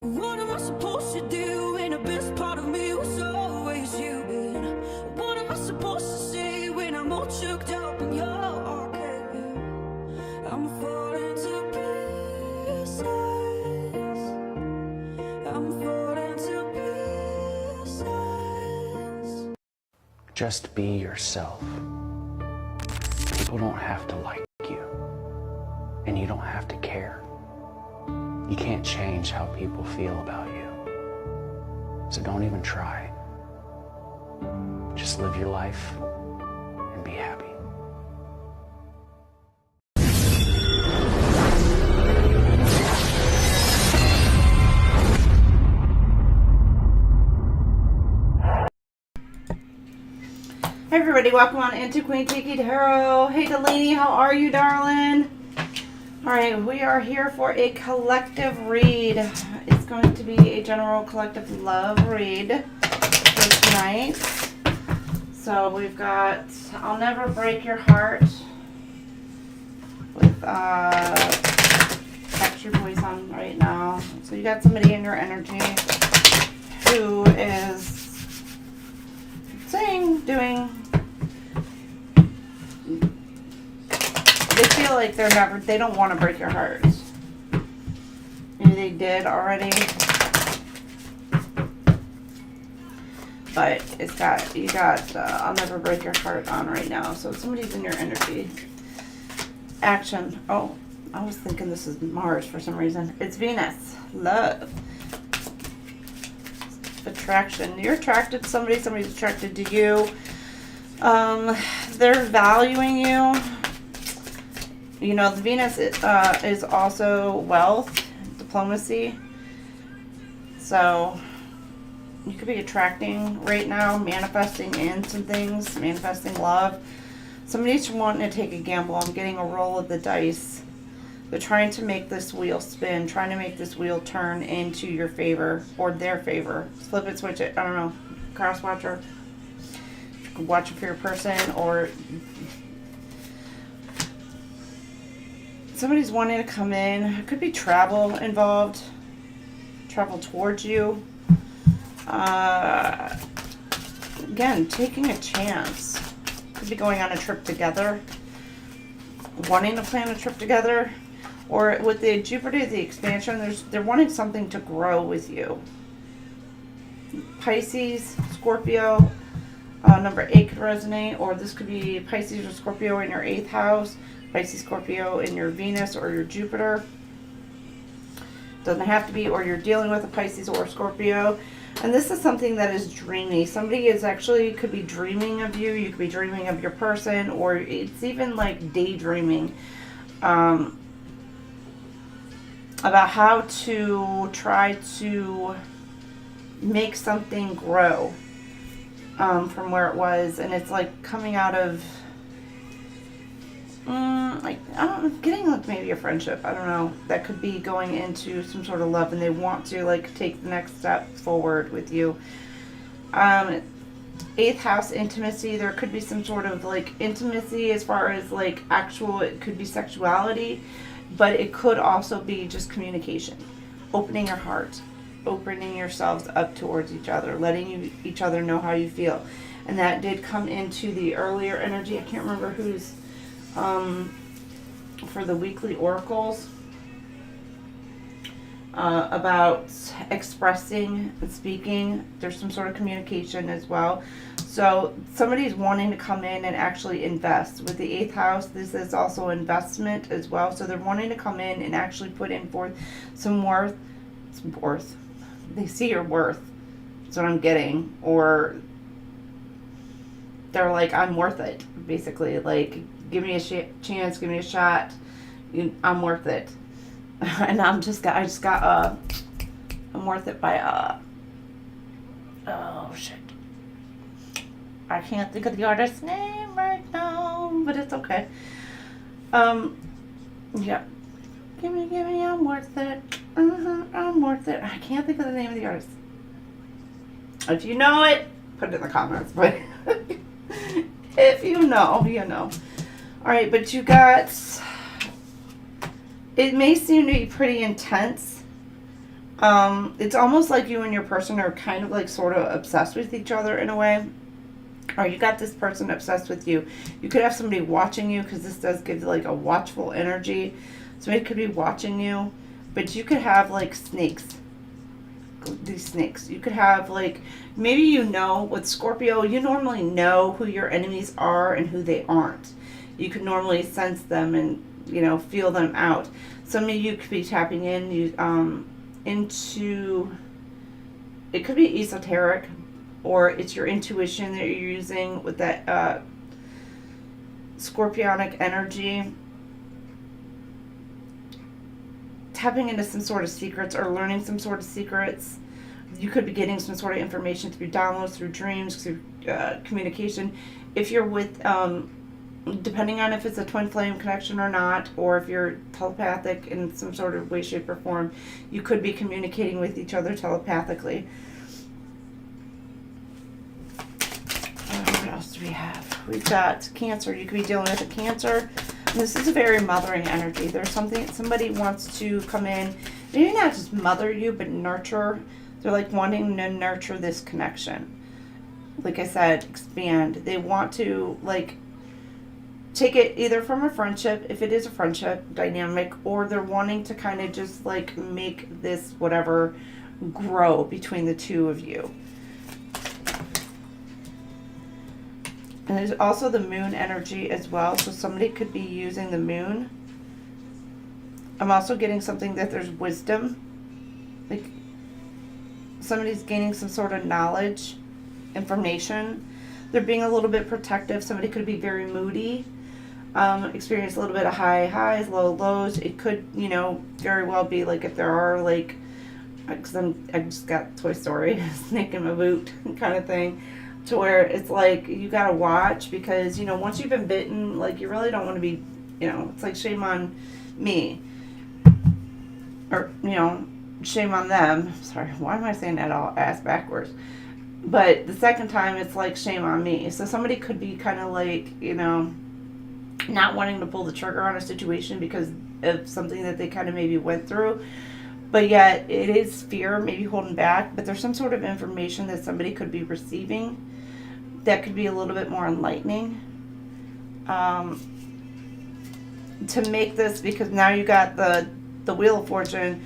What am I supposed to do when the best part of me was always you? And what am I supposed to say when I'm all choked up and you're okay? I'm falling to pieces. I'm falling to pieces. Just be yourself. People don't have to like you, and you don't have to care. You can't change how people feel about you. So don't even try. Just live your life and be happy. Hey everybody, welcome on into QueenTiki Tarot. Hey Delaney, how are you, darling? Alright, we are here for a collective read. It's going to be a general collective love read for tonight. So we've got I'll Never Break Your Heart with extra voice on right now. So you got somebody in your energy who is saying, doing, they feel like they don't want to break your heart. Maybe they did already. But you got I'll Never Break Your Heart on right now. So somebody's in your energy. Action. Oh, I was thinking this is Mars for some reason. It's Venus. Love. Attraction. You're attracted to somebody. Somebody's attracted to you. They're valuing you. You know, the Venus is also wealth, diplomacy. So you could be attracting right now, manifesting in some things, manifesting love. Somebody's wanting to take a gamble on getting a roll of the dice. They're trying to make this wheel spin, trying to make this wheel turn into your favor or their favor. Flip it, switch it. I don't know. Cross watcher. You could watch it for your person, or somebody's wanting to come in. It could be travel involved. Travel towards you. Again, taking a chance. Could be going on a trip together. Wanting to plan a trip together. Or with the Jupiter, the expansion, they're wanting something to grow with you. Pisces, Scorpio, number 8 could resonate. Or this could be Pisces or Scorpio in your 8th house. Pisces, Scorpio in your Venus or your Jupiter. Doesn't have to be, or you're dealing with a Pisces or Scorpio. And this is something that is dreamy. Somebody is actually could be dreaming of you. You could be dreaming of your person, or it's even like daydreaming about how to try to make something grow from where it was. And it's like coming out of like, I don't know, getting like maybe a friendship, I don't know, that could be going into some sort of love, and they want to like take the next step forward with you. 8th house intimacy, there could be some sort of like intimacy as far as like actual, it could be sexuality, but it could also be just communication, opening your heart, opening yourselves up towards each other, letting each other know how you feel. And that did come into the earlier energy. I can't remember who's for the weekly oracles about expressing and speaking. There's some sort of communication as well. So somebody's wanting to come in and actually invest. With the 8th house, this is also investment as well. So they're wanting to come in and actually put in forth some worth. They see your worth. That's what I'm getting. Or they're like, I'm worth it, basically. Like, give me a chance, give me a shot. I'm worth it. And I'm worth it by, oh shit. I can't think of the artist's name right now, but it's okay. Yeah. Give me, I'm worth it. I'm worth it. I can't think of the name of the artist. If you know it, put it in the comments, but if you know, you know. Alright, but you got, it may seem to be pretty intense, It's almost like you and your person are kind of like sort of obsessed with each other in a way. Or you got this person obsessed with you. You could have somebody watching you, because this does give like a watchful energy. Somebody could be watching you, but you could have like snakes. These snakes. You could have like, maybe you know, with Scorpio, you normally know who your enemies are and who they aren't. You can normally sense them and, you know, feel them out. So maybe you could be tapping into, it could be esoteric, or it's your intuition that you're using with that scorpionic energy. Tapping into some sort of secrets or learning some sort of secrets. You could be getting some sort of information through downloads, through dreams, through communication. If you're with, depending on if it's a twin flame connection or not, or if you're telepathic in some sort of way, shape, or form, you could be communicating with each other telepathically. What else do we have? We've got Cancer. You could be dealing with a Cancer. This is a very mothering energy. There's somebody wants to come in, maybe not just mother you, but nurture. They're like wanting to nurture this connection. Like I said, expand. They want to like take it either from a friendship, if it is a friendship dynamic, or they're wanting to kind of just like make this whatever grow between the two of you. And there's also the moon energy as well. So somebody could be using the moon. I'm also getting something that there's wisdom. Like somebody's gaining some sort of knowledge, information. They're being a little bit protective. Somebody could be very moody. Experience a little bit of high highs, low lows. It could, you know, very well be like if there are like, because I just got Toy Story, snake in my boot kind of thing. To where it's like, you gotta watch, because, you know, once you've been bitten, like, you really don't want to be, you know, it's like shame on me. Or, you know, shame on them. Sorry, why am I saying that all ass backwards? But the second time, it's like shame on me. So somebody could be kind of like, you know, not wanting to pull the trigger on a situation because of something that they kind of maybe went through. But yet, it is fear, maybe holding back. But there's some sort of information that somebody could be receiving that could be a little bit more enlightening. To make this, because now you got the Wheel of Fortune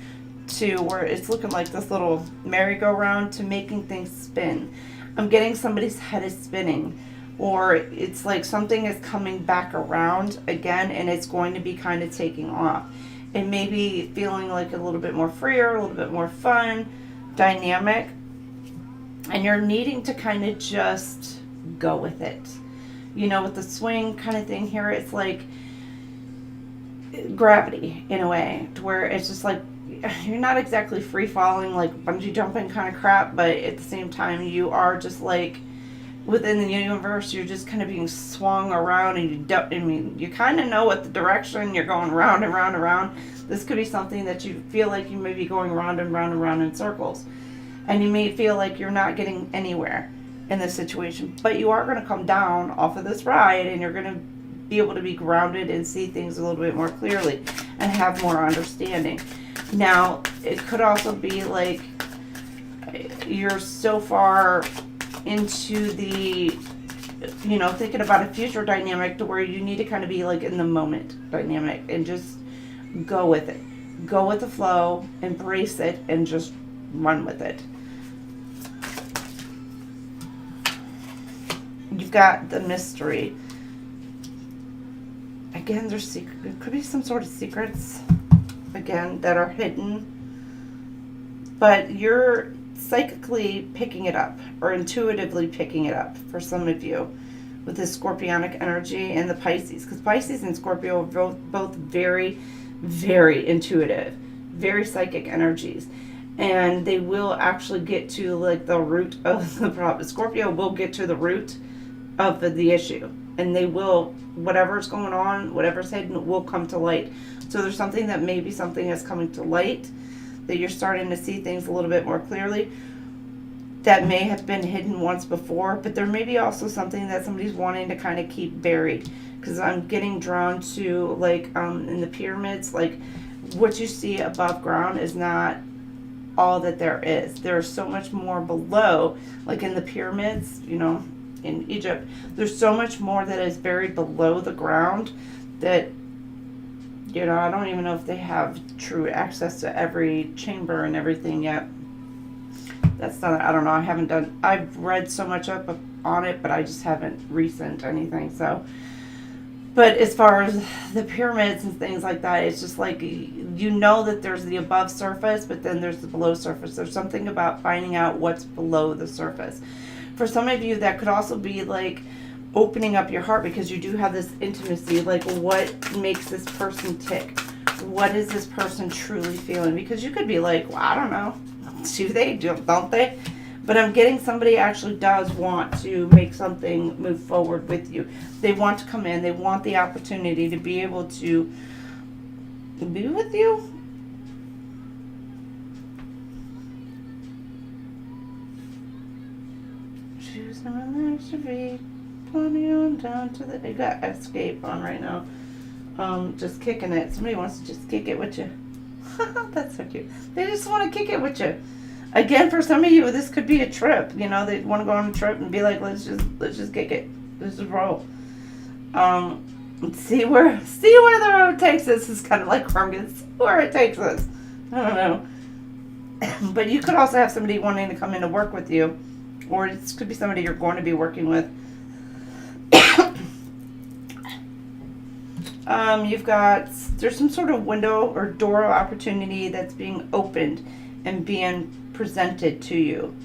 to where it's looking like this little merry-go-round to making things spin. I'm getting somebody's head is spinning. Or it's like something is coming back around again and it's going to be kind of taking off. And maybe feeling like a little bit more freer, a little bit more fun, dynamic. And you're needing to kind of just go with it. You know, with the swing kind of thing here, it's like gravity in a way, to where it's just like, you're not exactly free falling like bungee jumping kind of crap, but at the same time, you are just like, within the universe, you're just kind of being swung around, and you don't, I mean, you kind of know what the direction you're going, round and round and round. This could be something that you feel like you may be going round and round and round in circles. And you may feel like you're not getting anywhere in this situation. But you are going to come down off of this ride, and you're going to be able to be grounded and see things a little bit more clearly and have more understanding. Now, it could also be like you're so far into the, you know, thinking about a future dynamic to where you need to kind of be like in the moment dynamic and just go with it. Go with the flow, embrace it, and just run with it. You've got the mystery. Again, there's secret. There could be some sort of secrets, again, that are hidden. But you're psychically picking it up, or intuitively picking it up for some of you with this scorpionic energy and the Pisces, because Pisces and Scorpio are both very, very intuitive, very psychic energies, and they will actually get to like the root of the problem. Scorpio will get to the root of the issue, and they will, whatever's going on, whatever's hidden will come to light. So there's something that maybe something is coming to light, that you're starting to see things a little bit more clearly that may have been hidden once before, but there may be also something that somebody's wanting to kind of keep buried, because I'm getting drawn to like in the pyramids, like what you see above ground is not all that there is. There's so much more below, like in the pyramids, you know, in Egypt. There's so much more that is buried below the ground that, you know, I don't even know if they have true access to every chamber and everything yet. That's not, I don't know. I've read so much up on it, but I just haven't researched anything. So, but as far as the pyramids and things like that, it's just like, you know that there's the above surface, but then there's the below surface. There's something about finding out what's below the surface. For some of you, that could also be like opening up your heart, because you do have this intimacy. Like, what makes this person tick? What is this person truly feeling? Because you could be like, well, I don't know. Do they? Don't they? But I'm getting somebody actually does want to make something move forward with you. They want to come in. They want the opportunity to be able to be with you. Choosing when there should be plenty on down to the... You got escape on right now. Just kicking it. Somebody wants to just kick it with you. That's so cute. They just want to kick it with you. Again, for some of you, this could be a trip. You know, they want to go on a trip and be like, let's just kick it. Let's just roll. See where the road takes us is kind of like where I'm going to see where it takes us. I don't know. But you could also have somebody wanting to come in to work with you, or it could be somebody you're going to be working with. There's some sort of window or door of opportunity that's being opened and being presented to you.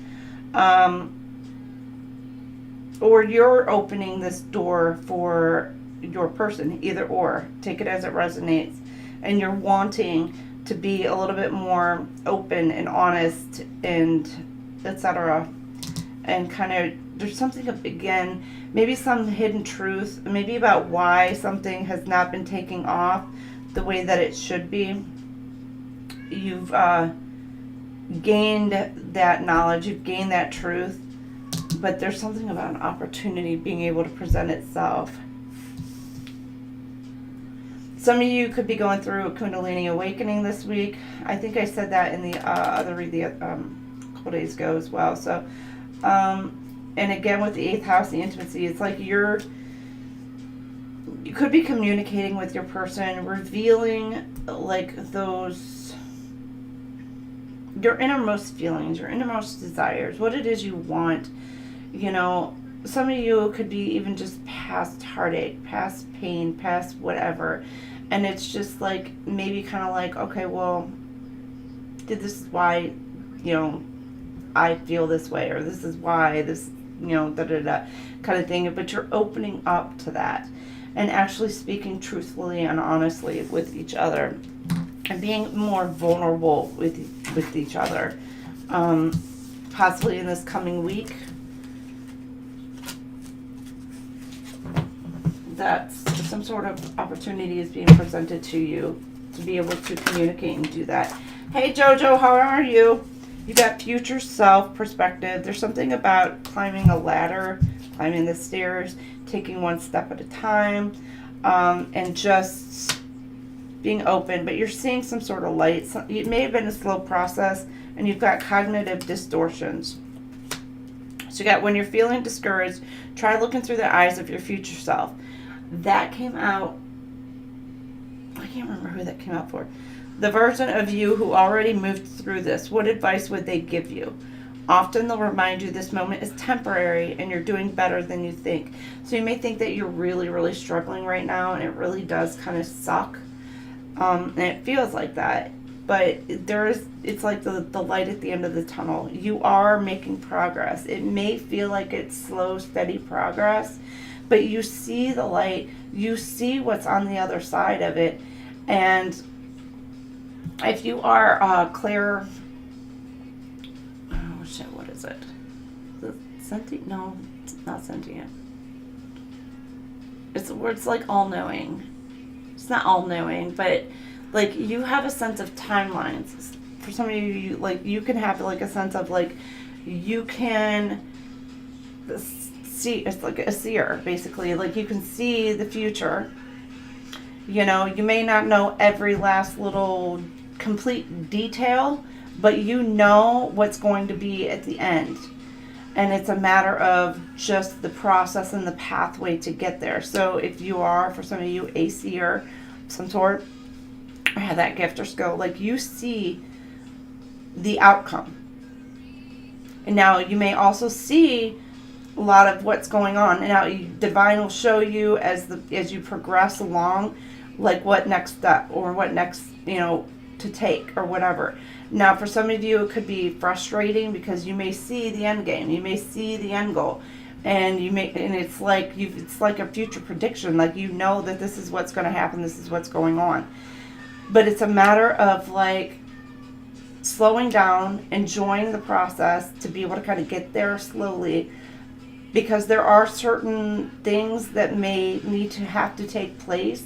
Or you're opening this door for your person, either or. Take it as it resonates. And you're wanting to be a little bit more open and honest and etc. And kind of, there's something, again, maybe some hidden truth, maybe about why something has not been taking off the way that it should be. You've gained that knowledge, you've gained that truth, but there's something about an opportunity being able to present itself. Some of you could be going through a Kundalini awakening this week. I think I said that in the other read a couple days ago as well. So, and again with the 8th house, the intimacy, it's like you could be communicating with your person, revealing like those, your innermost feelings, your innermost desires, what it is you want. You know, some of you could be even just past heartache, past pain, past whatever. And it's just like, maybe kind of like, okay, well, this is why, you know, I feel this way, or this is why this, you know, da-da-da kind of thing. But you're opening up to that and actually speaking truthfully and honestly with each other and being more vulnerable with each other. Possibly in this coming week, that some sort of opportunity is being presented to you to be able to communicate and do that. Hey Jojo, how are you? You got future self perspective. There's something about climbing a ladder, climbing the stairs, taking one step at a time, and just being open. But you're seeing some sort of light. It may have been a slow process, and you've got cognitive distortions. So you got, when you're feeling discouraged, try looking through the eyes of your future self. That came out, I can't remember who that came out for. The version of you who already moved through this, what advice would they give you? Often they'll remind you this moment is temporary and you're doing better than you think. So you may think that you're really, really struggling right now, and it really does kind of suck. And it feels like that. But it's like the light at the end of the tunnel. You are making progress. It may feel like it's slow, steady progress, but you see the light. You see what's on the other side of it. And if you are clear, oh shit, what is it? Sentient? No, it's not sentient. It's like all-knowing. It's not all-knowing, but like you have a sense of timelines. For some of you, like you can have like a sense of like you can see. It's like a seer, basically. Like you can see the future. You know, you may not know every last little complete detail, but you know what's going to be at the end. And it's a matter of just the process and the pathway to get there. So if you are, for some of you, a seer, some sort, or have that gift or skill, like you see the outcome. And now you may also see a lot of what's going on. And now divine will show you as you progress along, like what next step or what next, to take or whatever. Now, for some of you, it could be frustrating because you may see the end game, you may see the end goal, and it's like a future prediction. Like you know that this is what's going to happen, this is what's going on. But it's a matter of like slowing down, enjoying the process to be able to kind of get there slowly, because there are certain things that may need to have to take place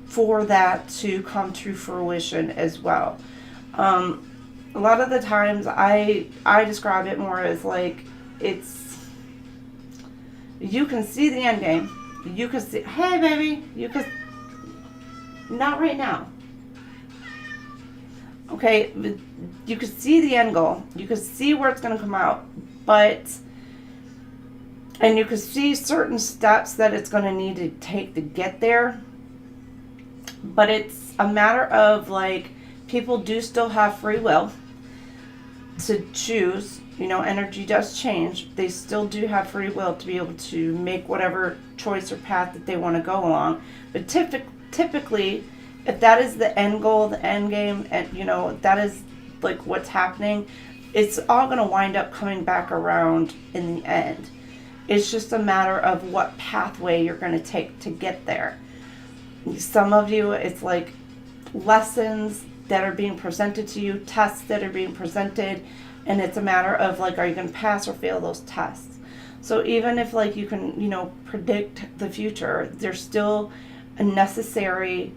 for that to come to fruition as well. A lot of the times I describe it more as like you can see the end game. You can see, hey baby, not right now. Okay, you can see the end goal. You can see where it's going to come out, and you can see certain steps that it's going to need to take to get there. But it's a matter of like, people do still have free will to choose. Energy does change. They still do have free will to be able to make whatever choice or path that they want to go along. But typically, if that is the end goal, the end game, and that is like what's happening, it's all going to wind up coming back around in the end. It's just a matter of what pathway you're going to take to get there. Some of you, it's like lessons that are being presented to you, tests that are being presented, and it's a matter of like, are you going to pass or fail those tests? So even if like you can, predict the future, there's still a necessary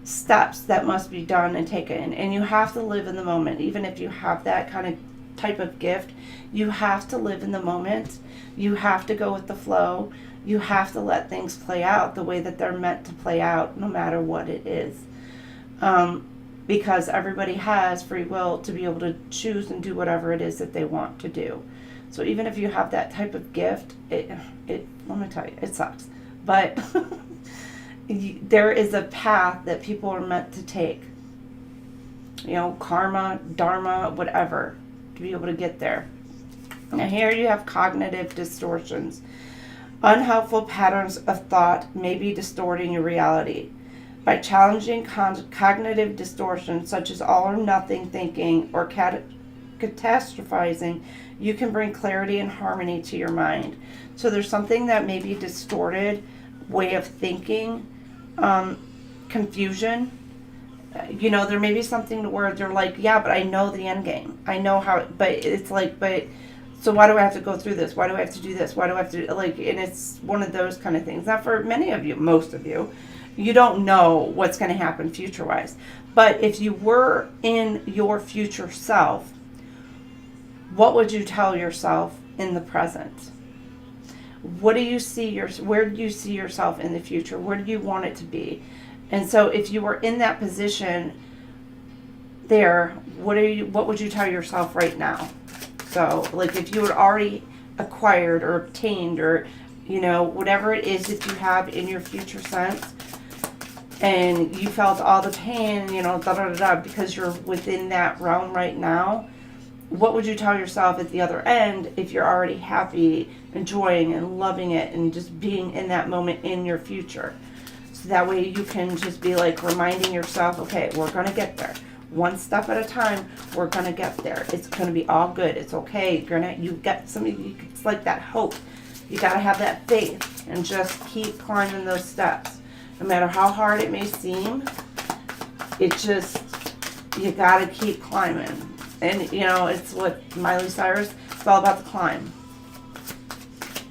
steps that must be done and taken. And you have to live in the moment. Even if you have that kind of type of gift, you have to live in the moment. You have to go with the flow. You have to let things play out the way that they're meant to play out, no matter what it is. Because everybody has free will to be able to choose and do whatever it is that they want to do. So even if you have that type of gift, it let me tell you, it sucks. But there is a path that people are meant to take. Karma, dharma, whatever, to be able to get there. Now here you have cognitive distortions. Unhelpful patterns of thought may be distorting your reality. By challenging cognitive distortions such as all or nothing thinking or catastrophizing, you can bring clarity and harmony to your mind. So there's something that may be distorted way of thinking, confusion. There may be something where they're like, yeah, but I know the end game. I know how, but it's like, so why do I have to go through this? Why do I have to do this? Why do I have to, and it's one of those kind of things. Now, for many of you, most of you, you don't know what's going to happen future-wise. But if you were in your future self, what would you tell yourself in the present? Where do you see yourself in the future? Where do you want it to be? And so if you were in that position there, what would you tell yourself right now? So, like, if you had already acquired or obtained or, whatever it is that you have in your future sense, and you felt all the pain, because you're within that realm right now, what would you tell yourself at the other end if you're already happy, enjoying and loving it and just being in that moment in your future? So that way you can just be like reminding yourself, okay, we're going to get there. One step at a time, we're going to get there. It's going to be all good. It's okay. It's like that hope. You got to have that faith and just keep climbing those steps. No matter how hard it may seem, you got to keep climbing. And, it's what Miley Cyrus, it's all about the climb.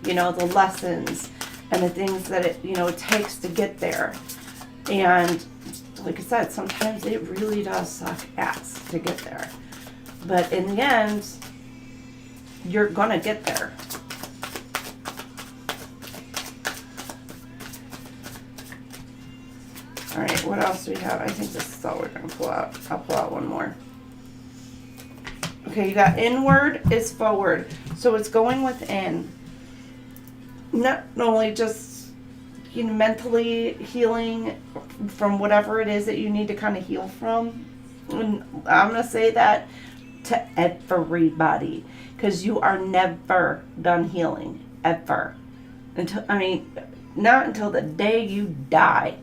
The lessons and the things that it takes to get there. And like I said, sometimes it really does suck ass to get there. But in the end, you're gonna get there. Alright, what else do we have? I think this is all we're gonna pull out. I'll pull out one more. Okay, you got inward is forward. So it's going within. Not only just, you know, mentally healing from whatever it is that you need to kind of heal from. And I'm going to say that to everybody, because you are never done healing, ever. Not until the day you die.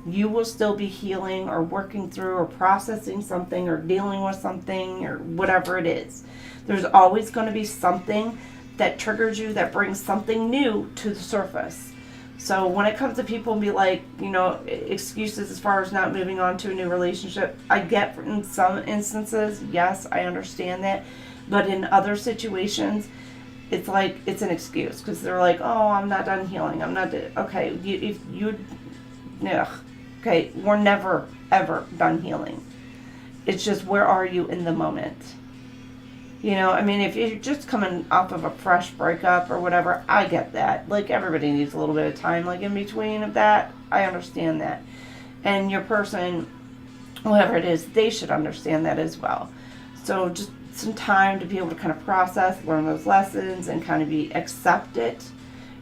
You will still be healing or working through or processing something or dealing with something or whatever it is. There's always going to be something that triggers you, that brings something new to the surface. So when it comes to people and be like, you know, excuses as far as not moving on to a new relationship, I get in some instances, yes, I understand that. But in other situations, it's like, it's an excuse because they're like, oh, I'm not done healing. I'm not, okay, okay, we're never, ever done healing. It's just, where are you in the moment? You know, I mean, if you're just coming off of a fresh breakup or whatever, I get that. Like, everybody needs a little bit of time, like, in between of that. I understand that. And your person, whoever it is, they should understand that as well. So just some time to be able to kind of process, learn those lessons, and kind of accept it.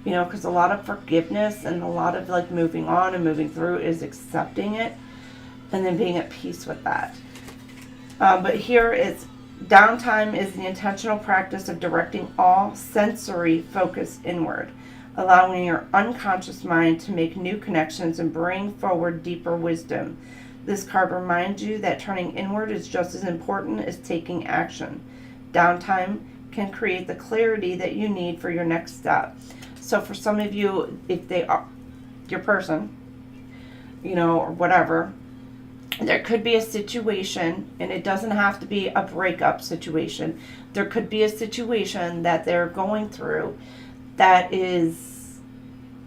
You know, because a lot of forgiveness and a lot of, like, moving on and moving through is accepting it and then being at peace with that. But here it's, downtime is the intentional practice of directing all sensory focus inward, allowing your unconscious mind to make new connections and bring forward deeper wisdom. This card reminds you that turning inward is just as important as taking action. Downtime can create the clarity that you need for your next step. So for some of you, if they are your person, you know, or whatever, there could be a situation, and it doesn't have to be a breakup situation. There could be a situation that they're going through that is,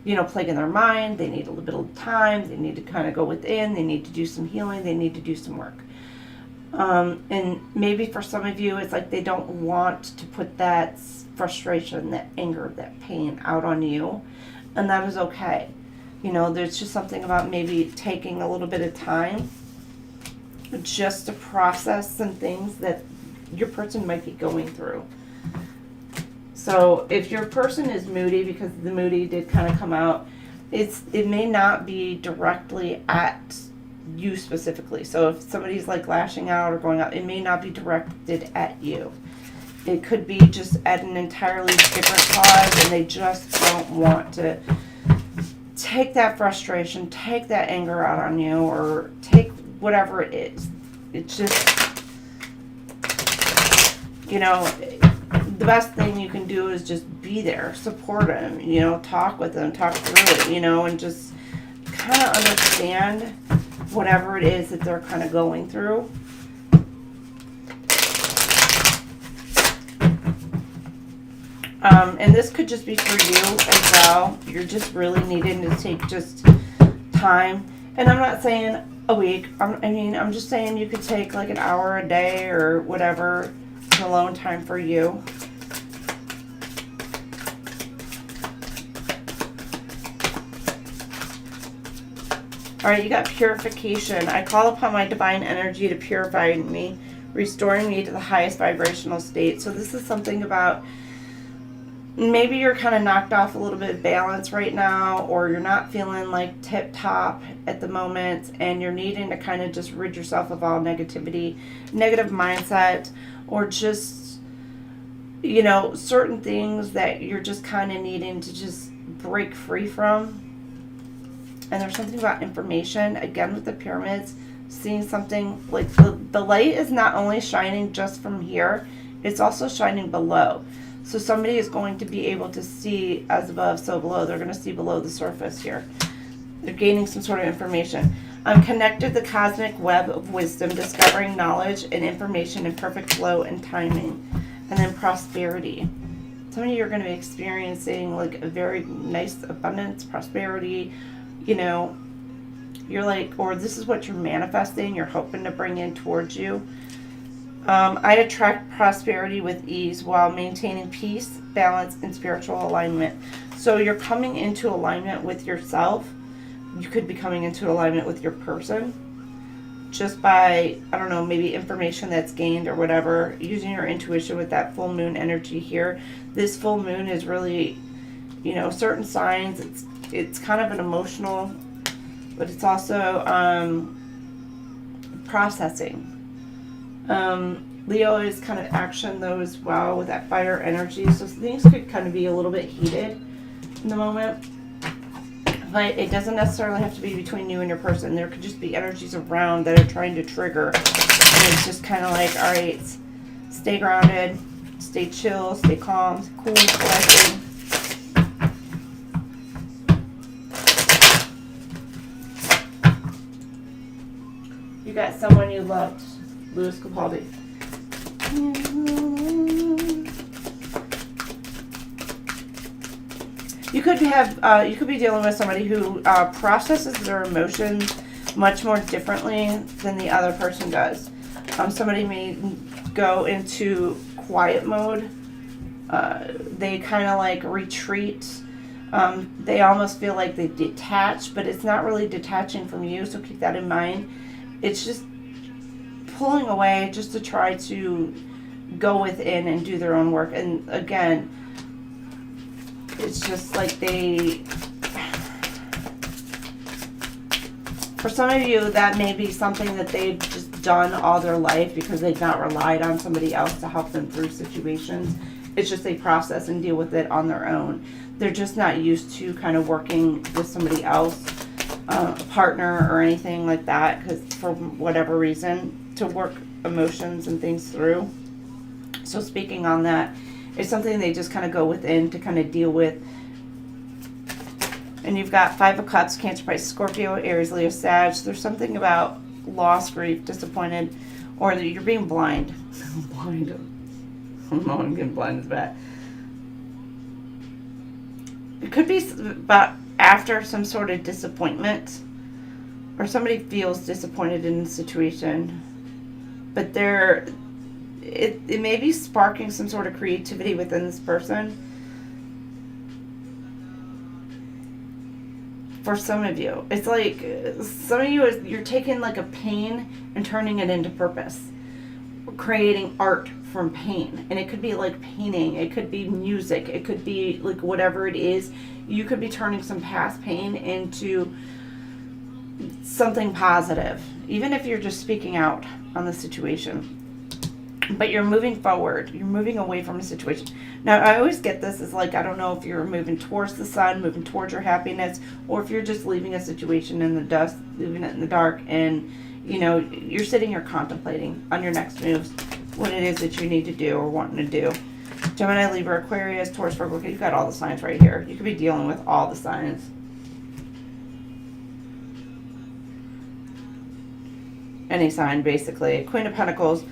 you know, plaguing their mind. They need a little bit of time. They need to kind of go within. They need to do some healing. They need to do some work. And maybe for some of you, it's like they don't want to put that frustration, that anger, that pain out on you. And that is okay. You know, there's just something about maybe taking a little bit of time just to process some things that your person might be going through. So if your person is moody, because the moody did kind of come out, it may not be directly at you specifically. So if somebody's like lashing out or going out, it may not be directed at you. It could be just at an entirely different cause, and they just don't want to take that frustration, take that anger out on you, or take whatever it is. It's just, you know, the best thing you can do is just be there, support them, you know, talk with them, talk through it, you know, and just kind of understand whatever it is that they're kind of going through. And this could just be for you as well. You're just really needing to take just time. And I'm not saying a week. I'm just saying you could take like an hour a day or whatever alone time for you. All right, you got purification. I call upon my divine energy to purify me, restoring me to the highest vibrational state. So this is something about, maybe you're kind of knocked off a little bit of balance right now, or you're not feeling like tip top at the moment, and you're needing to kind of just rid yourself of all negativity, negative mindset, or just, you know, certain things that you're just kind of needing to just break free from. And there's something about information, again with the pyramids, seeing something like the light is not only shining just from here, it's also shining below. So somebody is going to be able to see as above, so below. They're going to see below the surface here. They're gaining some sort of information. I'm connected to the cosmic web of wisdom, discovering knowledge and information in perfect flow and timing. And then prosperity. Some of you are going to be experiencing like a very nice abundance, prosperity. You know, you're like, or this is what you're manifesting, you're hoping to bring in towards you. I attract prosperity with ease while maintaining peace, balance, and spiritual alignment. So you're coming into alignment with yourself. You could be coming into alignment with your person. just by, I don't know, maybe information that's gained or whatever, using your intuition with that full moon energy here. This full moon is really, you know, certain signs, it's kind of an emotional, but it's also processing. Leo is kind of action though as well with that fire energy, so things could kind of be a little bit heated in the moment. But it doesn't necessarily have to be between you and your person. There could just be energies around that are trying to trigger. And it's just kind of like, all right, stay grounded, stay chill, stay calm, cool, collected. You got someone you loved, Louis Capaldi. You could have, you could be dealing with somebody who processes their emotions much more differently than the other person does. Somebody may go into quiet mode. They kind of like retreat. They almost feel like they detach, but it's not really detaching from you, so keep that in mind. It's just pulling away just to try to go within and do their own work. And again, it's just like for some of you, that may be something that they've just done all their life because they've not relied on somebody else to help them through situations. It's just they process and deal with it on their own. They're just not used to kind of working with somebody else, a partner or anything like that, because for whatever reason, to work emotions and things through. So speaking on that, it's something they just kind of go within to kind of deal with. And you've got 5 of Cups, Cancer, Pisces, Scorpio, Aries, Leo, Sag. There's something about loss, grief, disappointed, or that you're being blind. Blind. No, I'm getting blind is bad. It could be about after some sort of disappointment, or somebody feels disappointed in the situation, but it may be sparking some sort of creativity within this person. For some of you, it's like some of you, you're taking like a pain and turning it into purpose, creating art from pain. And it could be like painting, it could be music, it could be like whatever it is. You could be turning some past pain into something positive, even if you're just speaking out on the situation. But you're moving forward. You're moving away from a situation. Now, I always get this as like, I don't know if you're moving towards the sun, moving towards your happiness, or if you're just leaving a situation in the dust, leaving it in the dark, and, you know, you're sitting here contemplating on your next moves, what it is that you need to do or wanting to do. Gemini, Libra, Aquarius, Taurus, Virgo, you've got all the signs right here. You could be dealing with all the signs. Any sign, basically. Queen of Pentacles.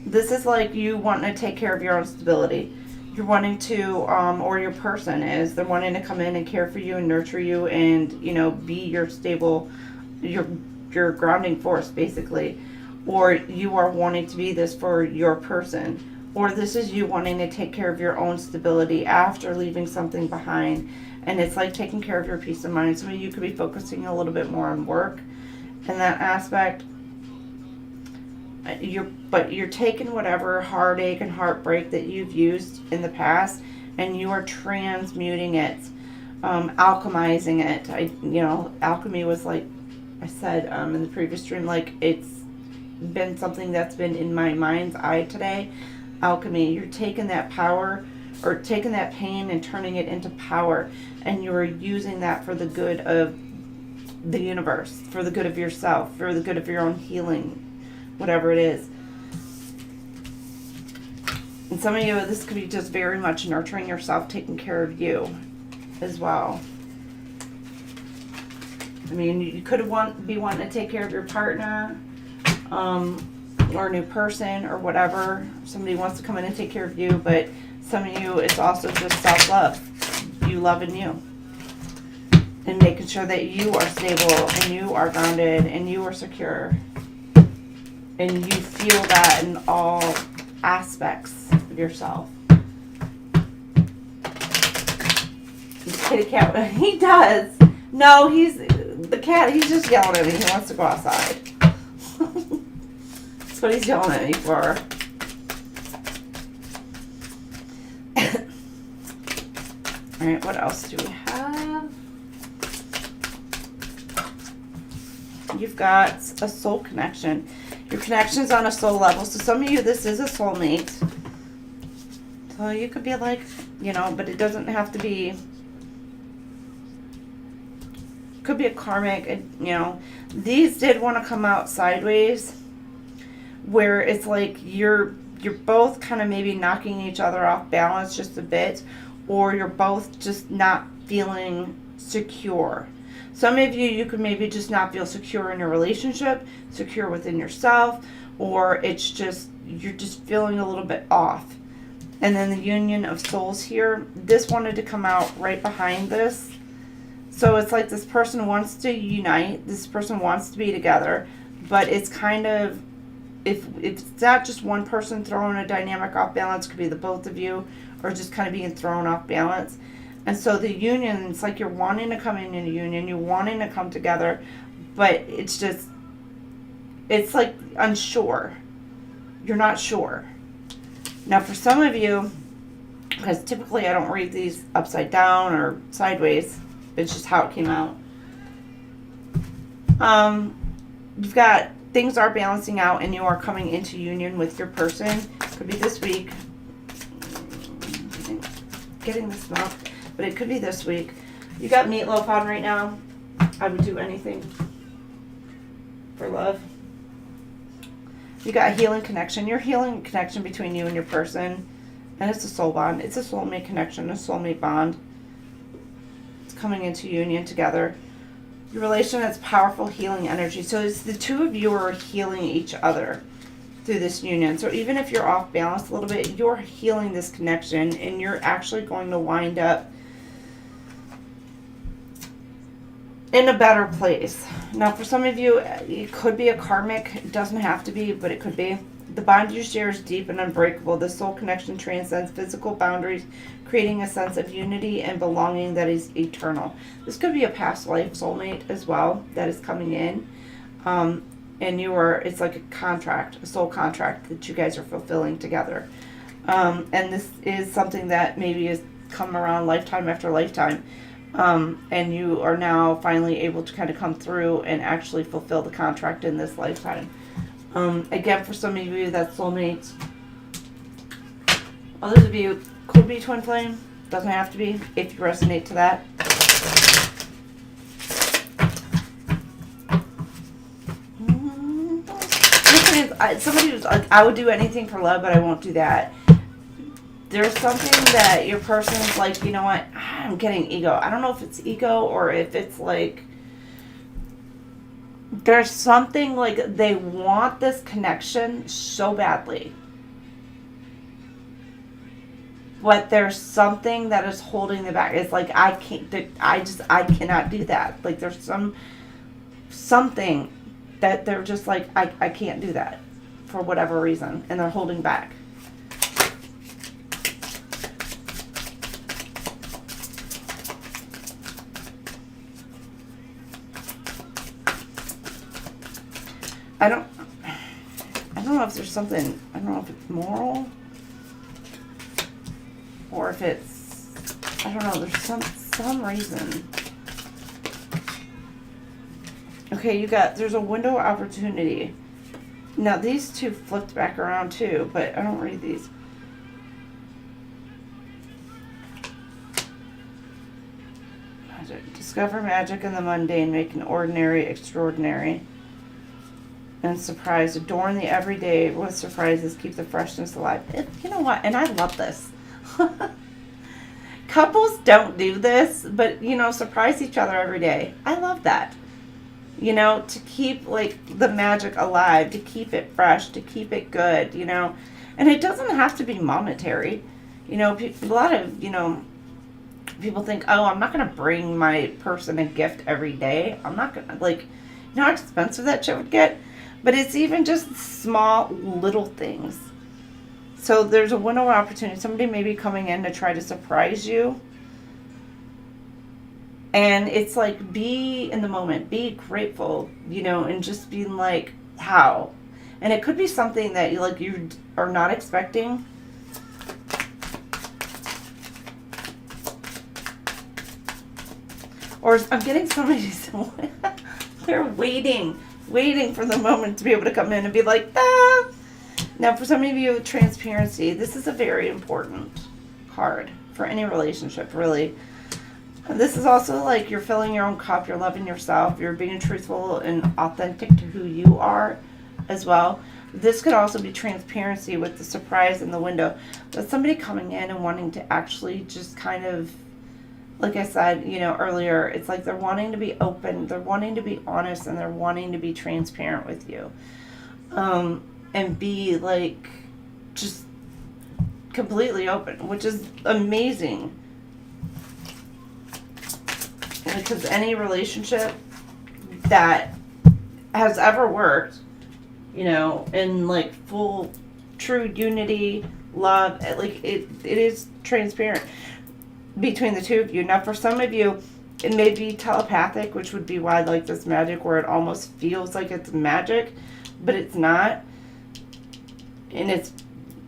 This is like you wanting to take care of your own stability. You're wanting to, or your person is, they're wanting to come in and care for you and nurture you and, you know, be your stable, your grounding force, basically. Or you are wanting to be this for your person. Or this is you wanting to take care of your own stability after leaving something behind. And it's like taking care of your peace of mind. Some of you could be focusing a little bit more on work in that aspect. But you're taking whatever heartache and heartbreak that you've used in the past, and you are transmuting it, alchemizing it. You know, alchemy was, like I said in the previous stream, like it's been something that's been in my mind's eye today. Alchemy. You're taking that power, or taking that pain and turning it into power, and you're using that for the good of the universe, for the good of yourself, for the good of your own healing. Whatever it is. And some of you, this could be just very much nurturing yourself, taking care of you as well. I mean, you could be wanting to take care of your partner, or a new person, or whatever. Somebody wants to come in and take care of you, but some of you, it's also just self-love. You loving you. And making sure that you are stable, and you are grounded, and you are secure. And you feel that in all aspects of yourself. The kitty cat, he does. No, the cat, he's just yelling at me. He wants to go outside. That's what he's yelling at me for. All right, what else do we have? You've got a soul connection. Your connection is on a soul level. So some of you, this is a soulmate. So you could be like, you know, but it doesn't have to be. Could be a karmic, you know. These did want to come out sideways, where it's like you're both kind of maybe knocking each other off balance just a bit, or you're both just not feeling secure. Some of you could maybe just not feel secure in your relationship, secure within yourself, or it's just, you're just feeling a little bit off. And then the union of souls here, this wanted to come out right behind this. So it's like this person wants to unite, this person wants to be together, but it's kind of, if it's not just one person throwing a dynamic off balance, it could be the both of you, or just kind of being thrown off balance. And so the union, it's like you're wanting to come in a union, you're wanting to come together, but it's just, it's like unsure. You're not sure. Now for some of you, because typically I don't read these upside down or sideways, it's just how it came out. You've got, things are balancing out and you are coming into union with your person. Could be this week. Getting this milk, but it could be this week. You got meatloaf on right now. I would do anything for love. You got a healing connection. Your healing connection between you and your person, and it's a soul bond. It's a soulmate connection, a soulmate bond. It's coming into union together. Your relation has powerful healing energy. So it's the two of you are healing each other through this union. So even if you're off balance a little bit, you're healing this connection and you're actually going to wind up in a better place. Now for some of you, it could be a karmic. It doesn't have to be, but it could be. The bond you share is deep and unbreakable. The soul connection transcends physical boundaries, creating a sense of unity and belonging that is eternal. This could be a past life soulmate as well that is coming in. And you are, it's like a contract, a soul contract that you guys are fulfilling together. And this is something that maybe has come around lifetime after lifetime. And you are now finally able to kind of come through and actually fulfill the contract in this lifetime. Again, for some of you, that's soulmates. Others of you could be twin flame. Doesn't have to be, if you resonate to that. Somebody was like, I would do anything for love, but I won't do that. There's something that your person's like, you know what, I'm getting ego. I don't know if it's ego or if it's like, there's something like they want this connection so badly. But there's something that is holding them back. It's like, I cannot do that. Like there's something that they're just like, I can't do that for whatever reason, and they're holding back. I don't know if there's something, I don't know if it's moral or if it's, I don't know, there's some reason. Okay, there's a window of opportunity. Now, these two flipped back around too, but I don't read these. Magic. Discover magic in the mundane, make an ordinary extraordinary. And surprise. Adorn the everyday with surprises, keep the freshness alive. You know what? And I love this. Couples don't do this, but, you know, surprise each other every day. I love that. You know, to keep, like, the magic alive, to keep it fresh, to keep it good, you know. And it doesn't have to be monetary. You know, a lot of, you know, people think, oh, I'm not going to bring my person a gift every day. I'm not going to, like, you know how expensive that shit would get? But it's even just small, little things. So there's a window of opportunity. Somebody may be coming in to try to surprise you. And it's like, be in the moment. Be grateful, you know, and just being like, how? And it could be something that you are not expecting. Or I'm getting somebody, they're waiting for the moment to be able to come in and be like, ah. Now, for some of you, transparency, this is a very important card for any relationship, really. And this is also like you're filling your own cup, you're loving yourself, you're being truthful and authentic to who you are as well. This could also be transparency with the surprise in the window. But somebody coming in and wanting to actually just kind of, like I said, you know, earlier, it's like they're wanting to be open, they're wanting to be honest, and they're wanting to be transparent with you. And be like just completely open, which is amazing. Because any relationship that has ever worked, you know, in like full true unity, love, like it is transparent between the two of you. Now, for some of you, it may be telepathic, which would be why like this magic, where it almost feels like it's magic, but it's not. And it's,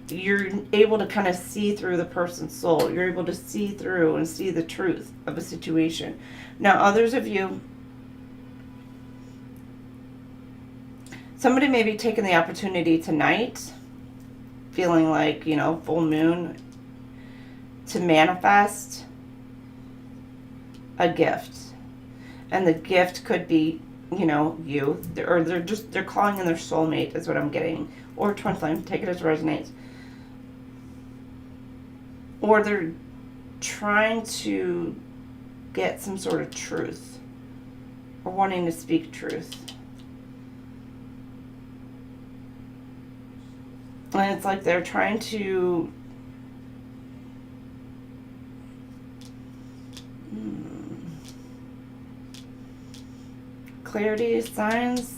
you're able to kind of see through the person's soul. You're able to see through and see the truth of a situation. Now, others of you, somebody may be taking the opportunity tonight, feeling like, you know, full moon, to manifest a gift. And the gift could be, you know, you, or they're calling in their soulmate is what I'm getting. Or Twinflame, take it as resonates. Or they're trying to get some sort of truth. Or wanting to speak truth. And it's like they're trying to clarity, signs.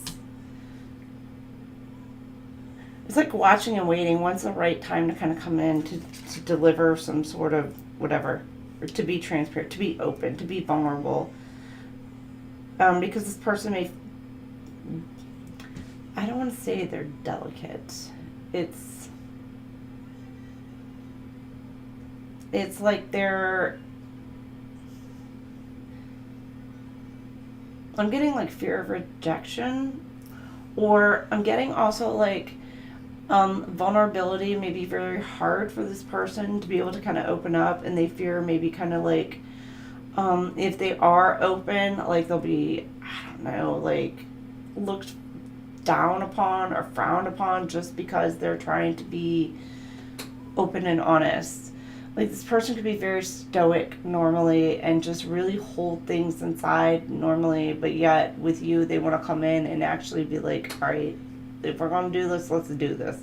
It's like watching and waiting. When's the right time to kind of come in to deliver some sort of whatever, or to be transparent, to be open, to be vulnerable. Because this person may, I don't want to say they're delicate. It's like they're, I'm getting like fear of rejection, or I'm getting also like vulnerability may be very hard for this person to be able to kind of open up, and they fear maybe kind of like if they are open, like they'll be, I don't know, like looked down upon or frowned upon just because they're trying to be open and honest. Like this person could be very stoic normally and just really hold things inside normally, but yet with you they want to come in and actually be like, all right, if we're going to do this, let's do this.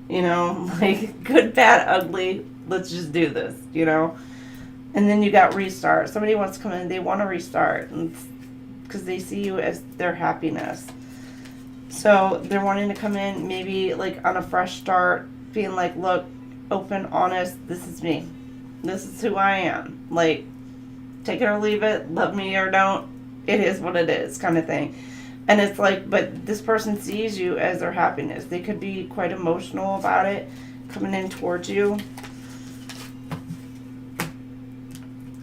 You know, like good, bad, ugly, let's just do this, you know. And then you got restart. Somebody wants to come in, they want to restart because they see you as their happiness. So they're wanting to come in maybe like on a fresh start, being like, look, open, honest, this is me. This is who I am. Like, take it or leave it, love me or don't, it is what it is kind of thing. And it's like, but this person sees you as their happiness. They could be quite emotional about it, coming in towards you.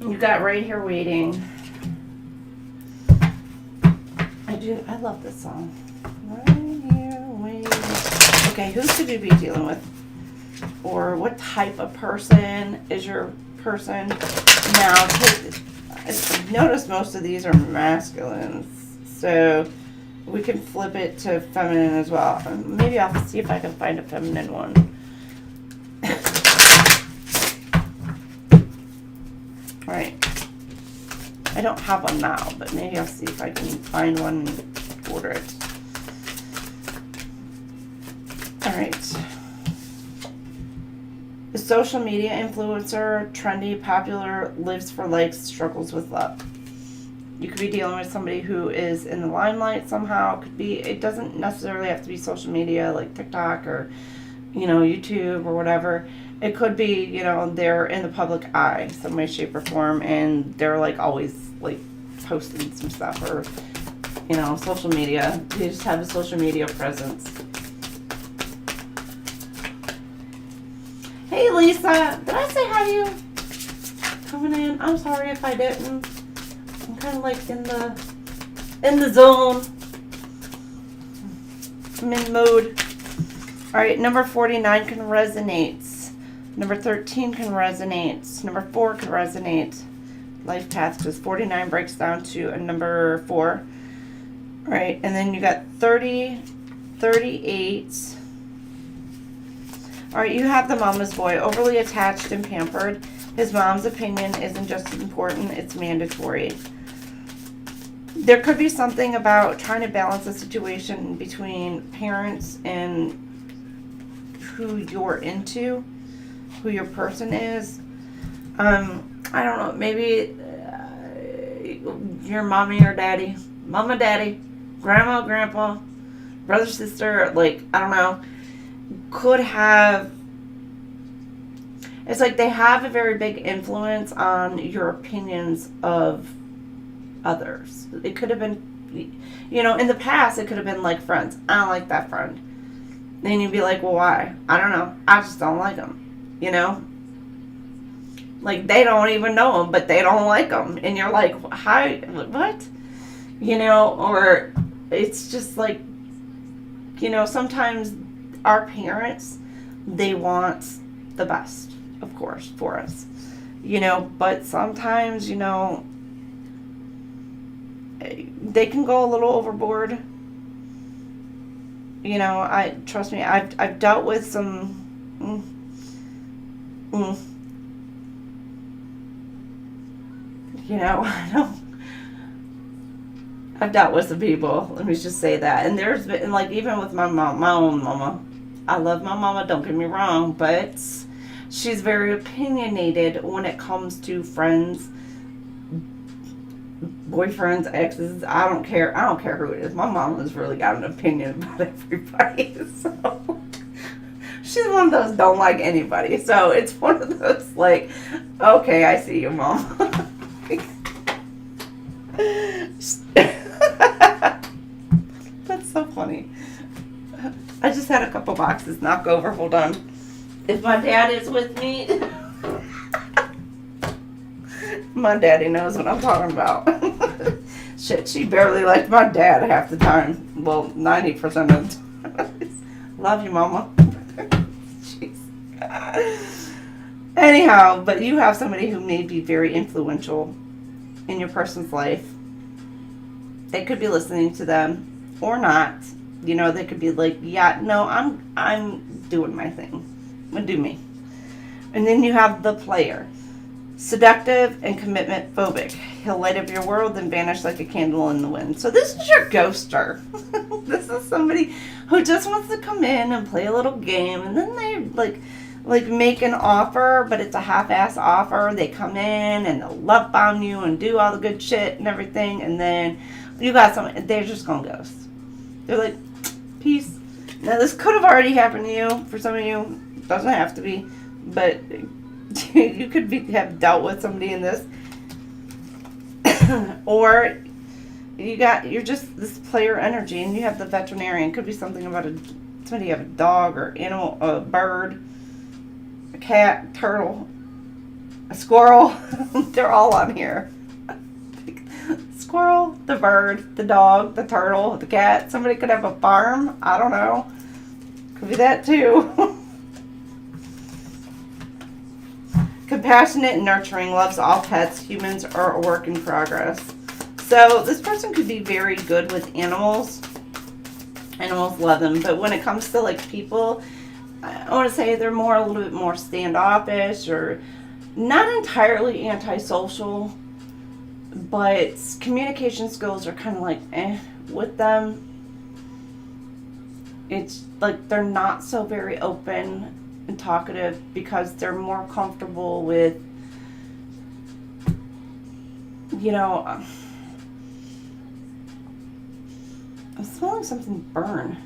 You got right here waiting. I love this song. Right here waiting. Okay, who should you be dealing with? Or what type of person is your person? Now, notice most of these are masculines. So we can flip it to feminine as well. Maybe I'll see if I can find a feminine one. Alright. I don't have one now, but maybe I'll see if I can find one and order it. Alright. The social media influencer, trendy, popular, lives for likes, struggles with love. You could be dealing with somebody who is in the limelight somehow. Could be, it doesn't necessarily have to be social media like TikTok or, you know, YouTube or whatever. It could be, you know, they're in the public eye some way, shape, or form, and they're like always like posting some stuff, or, you know, social media. They just have a social media presence. Hey, Lisa. Did I say hi to you? Coming in. I'm sorry if I didn't. I'm kind of like in the zone. I'm in mode. All right, number 49 can resonate. Number 13 can resonate. Number 4 can resonate. Life path, because 49 breaks down to a number 4. All right, and then you got 30, 38. All right, you have the mama's boy, overly attached and pampered. His mom's opinion isn't just important, it's mandatory. There could be something about trying to balance the situation between parents and who you're into, who your person is. I don't know, maybe your mommy or daddy, mama, daddy, grandma, grandpa, brother, sister, like, I don't know, could have, it's like they have a very big influence on your opinions of others. It could have been, you know, in the past, it could have been like friends. I don't like that friend. Then you'd be like, well, why? I don't know. I just don't like them, you know? Like, they don't even know them, but they don't like them. And you're like, hi, what? You know, or it's just like, you know, sometimes our parents, they want the best, of course, for us. You know, but sometimes, you know, they can go a little overboard. You know, trust me, I've dealt with some you know, I've dealt with some people, let me just say that. And there's been, like, even with my mom, my own mama, I love my mama, don't get me wrong, but she's very opinionated when it comes to friends, boyfriends, exes. I don't care who it is. My mom has really got an opinion about everybody. So she's one of those don't like anybody. So it's one of those like, okay, I see you, mom. That's so funny. I just had a couple boxes knock over. Hold on. If my dad is with me, my daddy knows what I'm talking about. Shit, she barely liked my dad half the time. Well, 90% of the time. Love you, mama. Jeez. Anyhow, but you have somebody who may be very influential in your person's life. They could be listening to them or not. You know, they could be like, yeah, no, I'm doing my thing. I'm gonna do me. And then you have the player. Seductive and commitment phobic. He'll light up your world and vanish like a candle in the wind. So this is your ghoster. This is somebody who just wants to come in and play a little game, and then they like make an offer, but it's a half-ass offer. They come in and they'll love bomb you and do all the good shit and everything, and then you got someone, they're just gonna ghost. They're like, peace. Now this could have already happened to you. For some of you, it doesn't have to be, but you could have dealt with somebody in this. Or you're just this player energy, and you have the veterinarian. Could be something about somebody have a dog or animal, a bird, a cat, turtle, a squirrel. They're all on here. Squirrel, the bird, the dog, the turtle, the cat. Somebody could have a farm. I don't know. Could be that too. Compassionate and nurturing, loves all pets, humans are a work in progress. So this person could be very good with animals. Animals love them. But when it comes to like people, I want to say they're a little bit more standoffish, or not entirely antisocial, but communication skills are kind of like with them. It's like they're not so very open and talkative because they're more comfortable with, you know, I'm smelling something burn.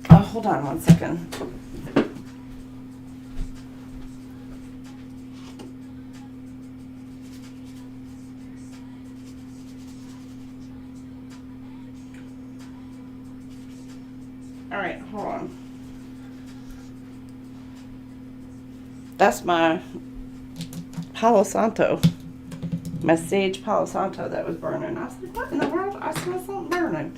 Oh, hold on one second. All right, hold on. That's my Palo Santo. My sage Palo Santo that was burning. I was like, what in the world? I smell something burning.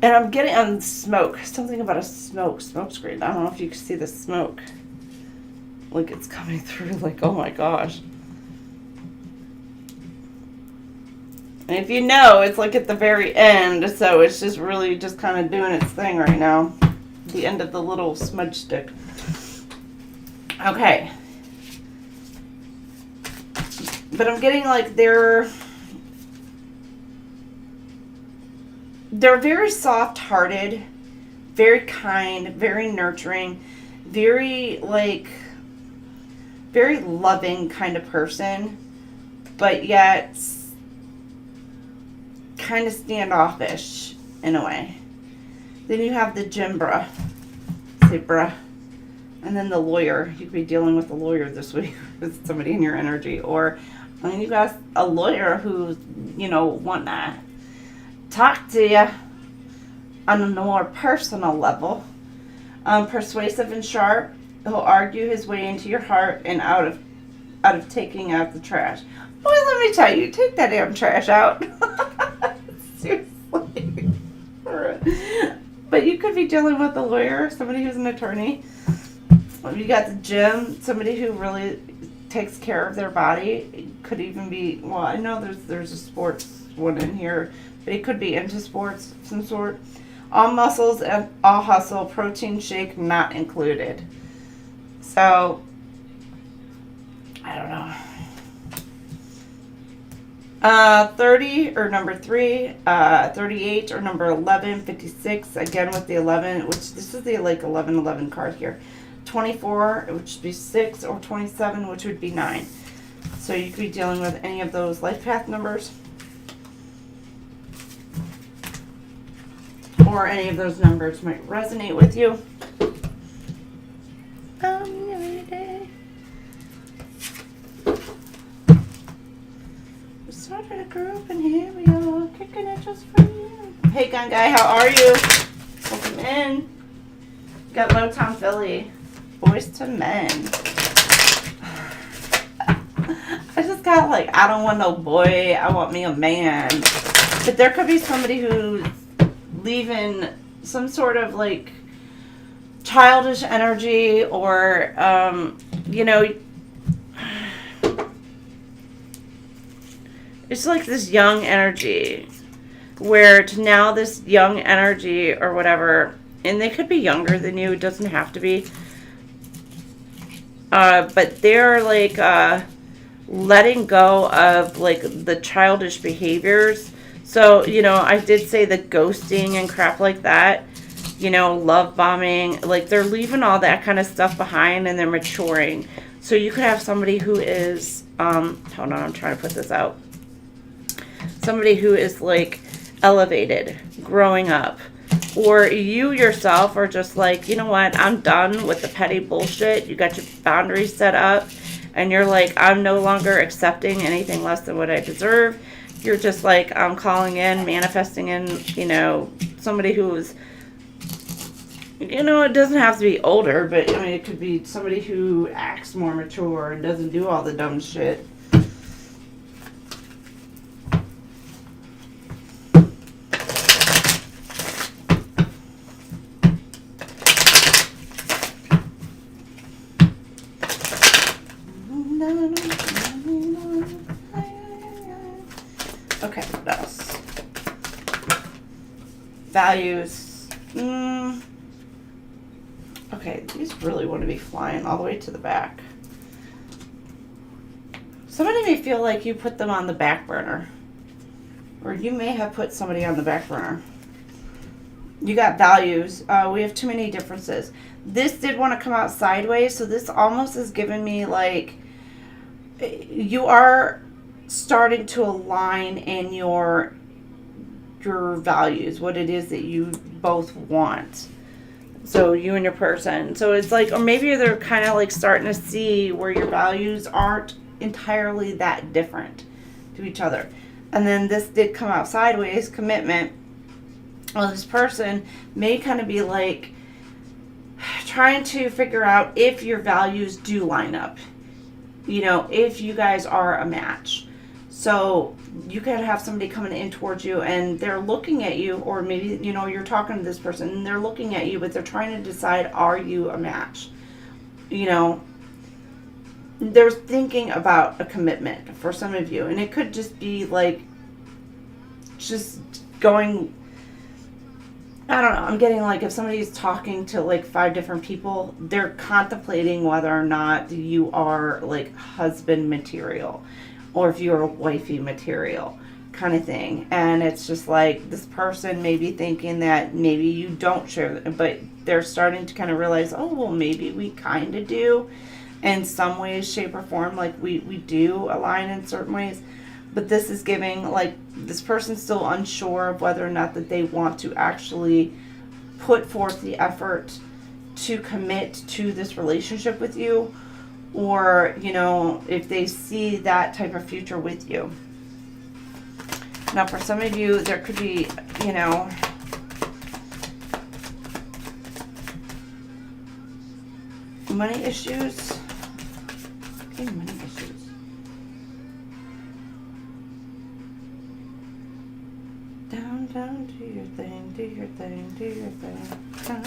And I'm getting on smoke. Something about a smoke screen. I don't know if you can see the smoke. Like it's coming through. Like, oh my gosh. And if you know, it's like at the very end. So it's just really just kind of doing its thing right now. The end of the little smudge stick. Okay. But I'm getting like they're very soft-hearted, very kind, very nurturing, very loving kind of person, but yet kind of standoffish in a way. Then you have the Jimbra, Zebra, and then the lawyer. You could be dealing with a lawyer this week with somebody in your energy, or I mean, you got a lawyer who's, want to talk to you on a more personal level. Persuasive and sharp. He'll argue his way into your heart and out of taking out the trash. Boy, let me tell you, take that damn trash out. Seriously. But you could be dealing with a lawyer, somebody who's an attorney. You got the gym, somebody who really takes care of their body. It could even be, well, I know there's a sports one in here, but it could be into sports of some sort. All muscles and all hustle, protein shake not included. So, I don't know. 30 or number 3, 38 or number 11, 56, again with the 11, which this is the 11 card here. 24, which would be 6, or 27, which would be 9. So you could be dealing with any of those life path numbers. Or any of those numbers might resonate with you. We started a group and here we are, kicking it just for you. Hey, gun guy, how are you? Welcome in. Got Motown Philly. Boys to Men. I just got I don't want no boy, I want me a man. But there could be somebody who's leaving some sort of childish energy, or it's this young energy where to now this young energy or whatever, and they could be younger than you, it doesn't have to be, but they're letting go of the childish behaviors. So, I did say the ghosting and crap like that, love bombing, they're leaving all that kind of stuff behind and they're maturing. So you could have somebody who is, hold on, I'm trying to put this out. Somebody who is elevated, growing up. Or you yourself are just you know what, I'm done with the petty bullshit. You got your boundaries set up and you're I'm no longer accepting anything less than what I deserve. You're just I'm calling in, manifesting in, somebody who's, it doesn't have to be older, but I mean, it could be somebody who acts more mature and doesn't do all the dumb shit. Okay, what else? Values. Okay, these really want to be flying all the way to the back. Somebody may feel like you put them on the back burner. Or you may have put somebody on the back burner. You got values. We have too many differences. This did want to come out sideways, so this almost is giving me you are starting to align in your values, what it is that you both want. So you and your person. So it's or maybe they're kind of starting to see where your values aren't entirely that different to each other. And then this did come out sideways, commitment. Well, this person may kind of be trying to figure out if your values do line up. You know, if you guys are a match. So you could have somebody coming in towards you and they're looking at you, or maybe, you know, you're talking to this person and they're looking at you, but they're trying to decide, are you a match? You know, they're thinking about a commitment for some of you. And it could just be like, just going, I don't know, I'm getting like if somebody's talking to like 5 different people, they're contemplating whether or not you are like husband material or if you're a wifey material kind of thing. And it's just like this person may be thinking that maybe you don't share, but they're starting to kind of realize, oh, well, maybe we kind of do in some ways, shape, or form. Like we do align in certain ways. But this is giving, like, this person's still unsure of whether or not that they want to actually put forth the effort to commit to this relationship with you, or, you know, if they see that type of future with you. Now, for some of you, there could be, you know, money issues. Okay, money issues. Down, do your thing, do your thing, do your thing. Down,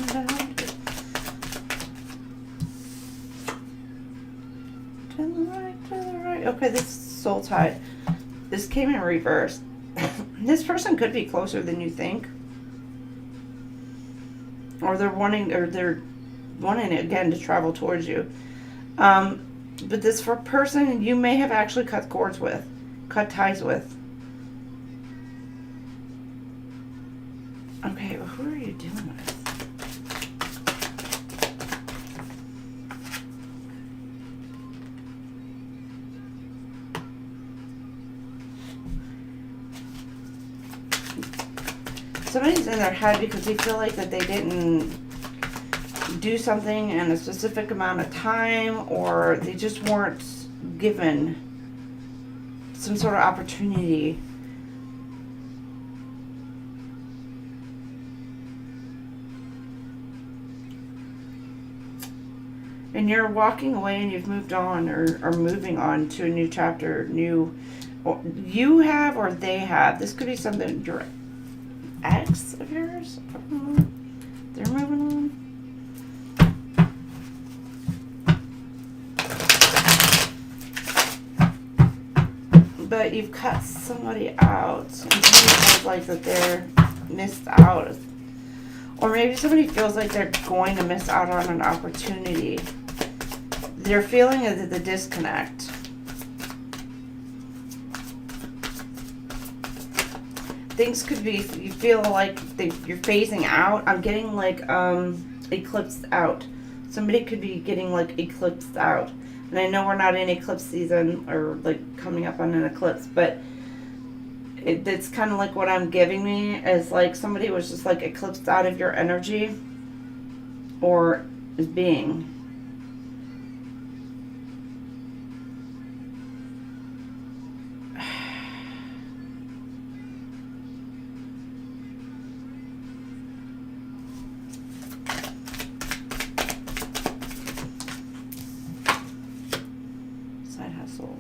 to the right, to the right. Okay, this is soul tie. This came in reverse. This person could be closer than you think. Or they're wanting again to travel towards you. But this person you may have actually cut ties with. Okay, well, who are you dealing with? Somebody's in their head because they feel like that they didn't do something in a specific amount of time, or they just weren't given some sort of opportunity. And you're walking away and you've moved on, or moving on to a new chapter, or you have, or they have. This could be something, your ex of yours. They're moving on. But you've cut somebody out. And somebody feels like that they're missed out. Or maybe somebody feels like they're going to miss out on an opportunity. They're feeling the disconnect. Things could be, you feel like you're phasing out. I'm getting like eclipsed out. Somebody could be getting like eclipsed out. And I know we're not in eclipse season or like coming up on an eclipse, but it's kind of like what I'm giving me is like somebody was just like eclipsed out of your energy or is being. Side hustle.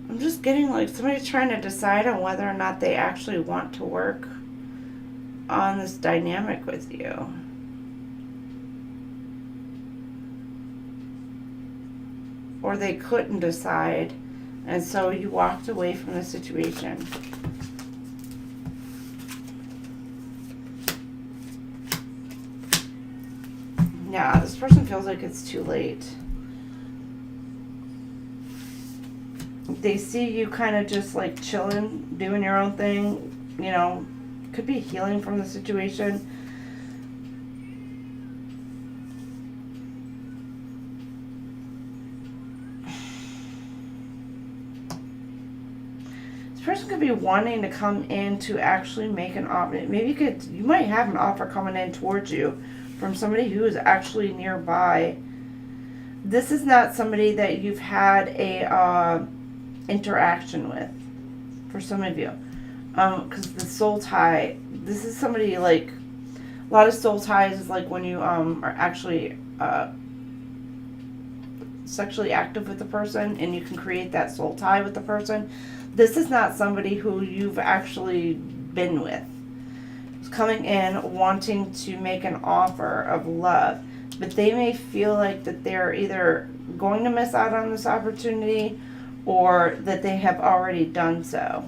I'm just getting like somebody's trying to decide on whether or not they actually want to work on this dynamic with you. Or they couldn't decide, and so you walked away from the situation. Yeah, this person feels like it's too late. They see you kind of just like chilling, doing your own thing, you know, could be healing from the situation. This person could be wanting to come in to actually make an offer. Maybe you might have an offer coming in towards you from somebody who is actually nearby. This is not somebody that you've had a interaction with, for some of you. Because the soul tie, this is somebody like, a lot of soul ties is like when you are actually sexually active with the person and you can create that soul tie with the person. This is not somebody who you've actually been with. It's coming in wanting to make an offer of love, but they may feel like that they're either going to miss out on this opportunity or that they have already done so.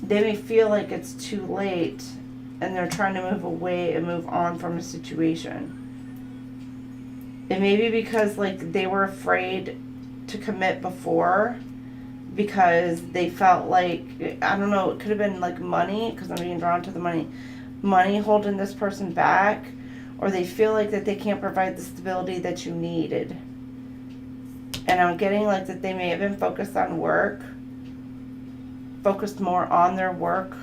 They may feel like it's too late and they're trying to move away and move on from a situation. It may be because like they were afraid to commit before because they felt like, I don't know, it could have been like money, because I'm being drawn to the money holding this person back, or they feel like that they can't provide the stability that you needed. And I'm getting like that they may have been focused on work, focused more on their work.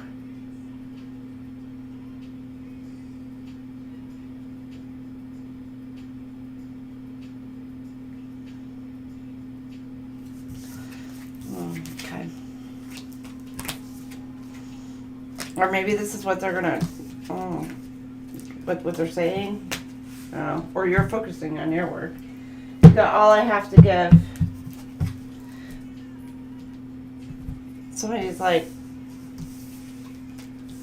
Okay. Or maybe this is what they're gonna, what they're saying. Or you're focusing on your work. You got all I have to give. Somebody's like,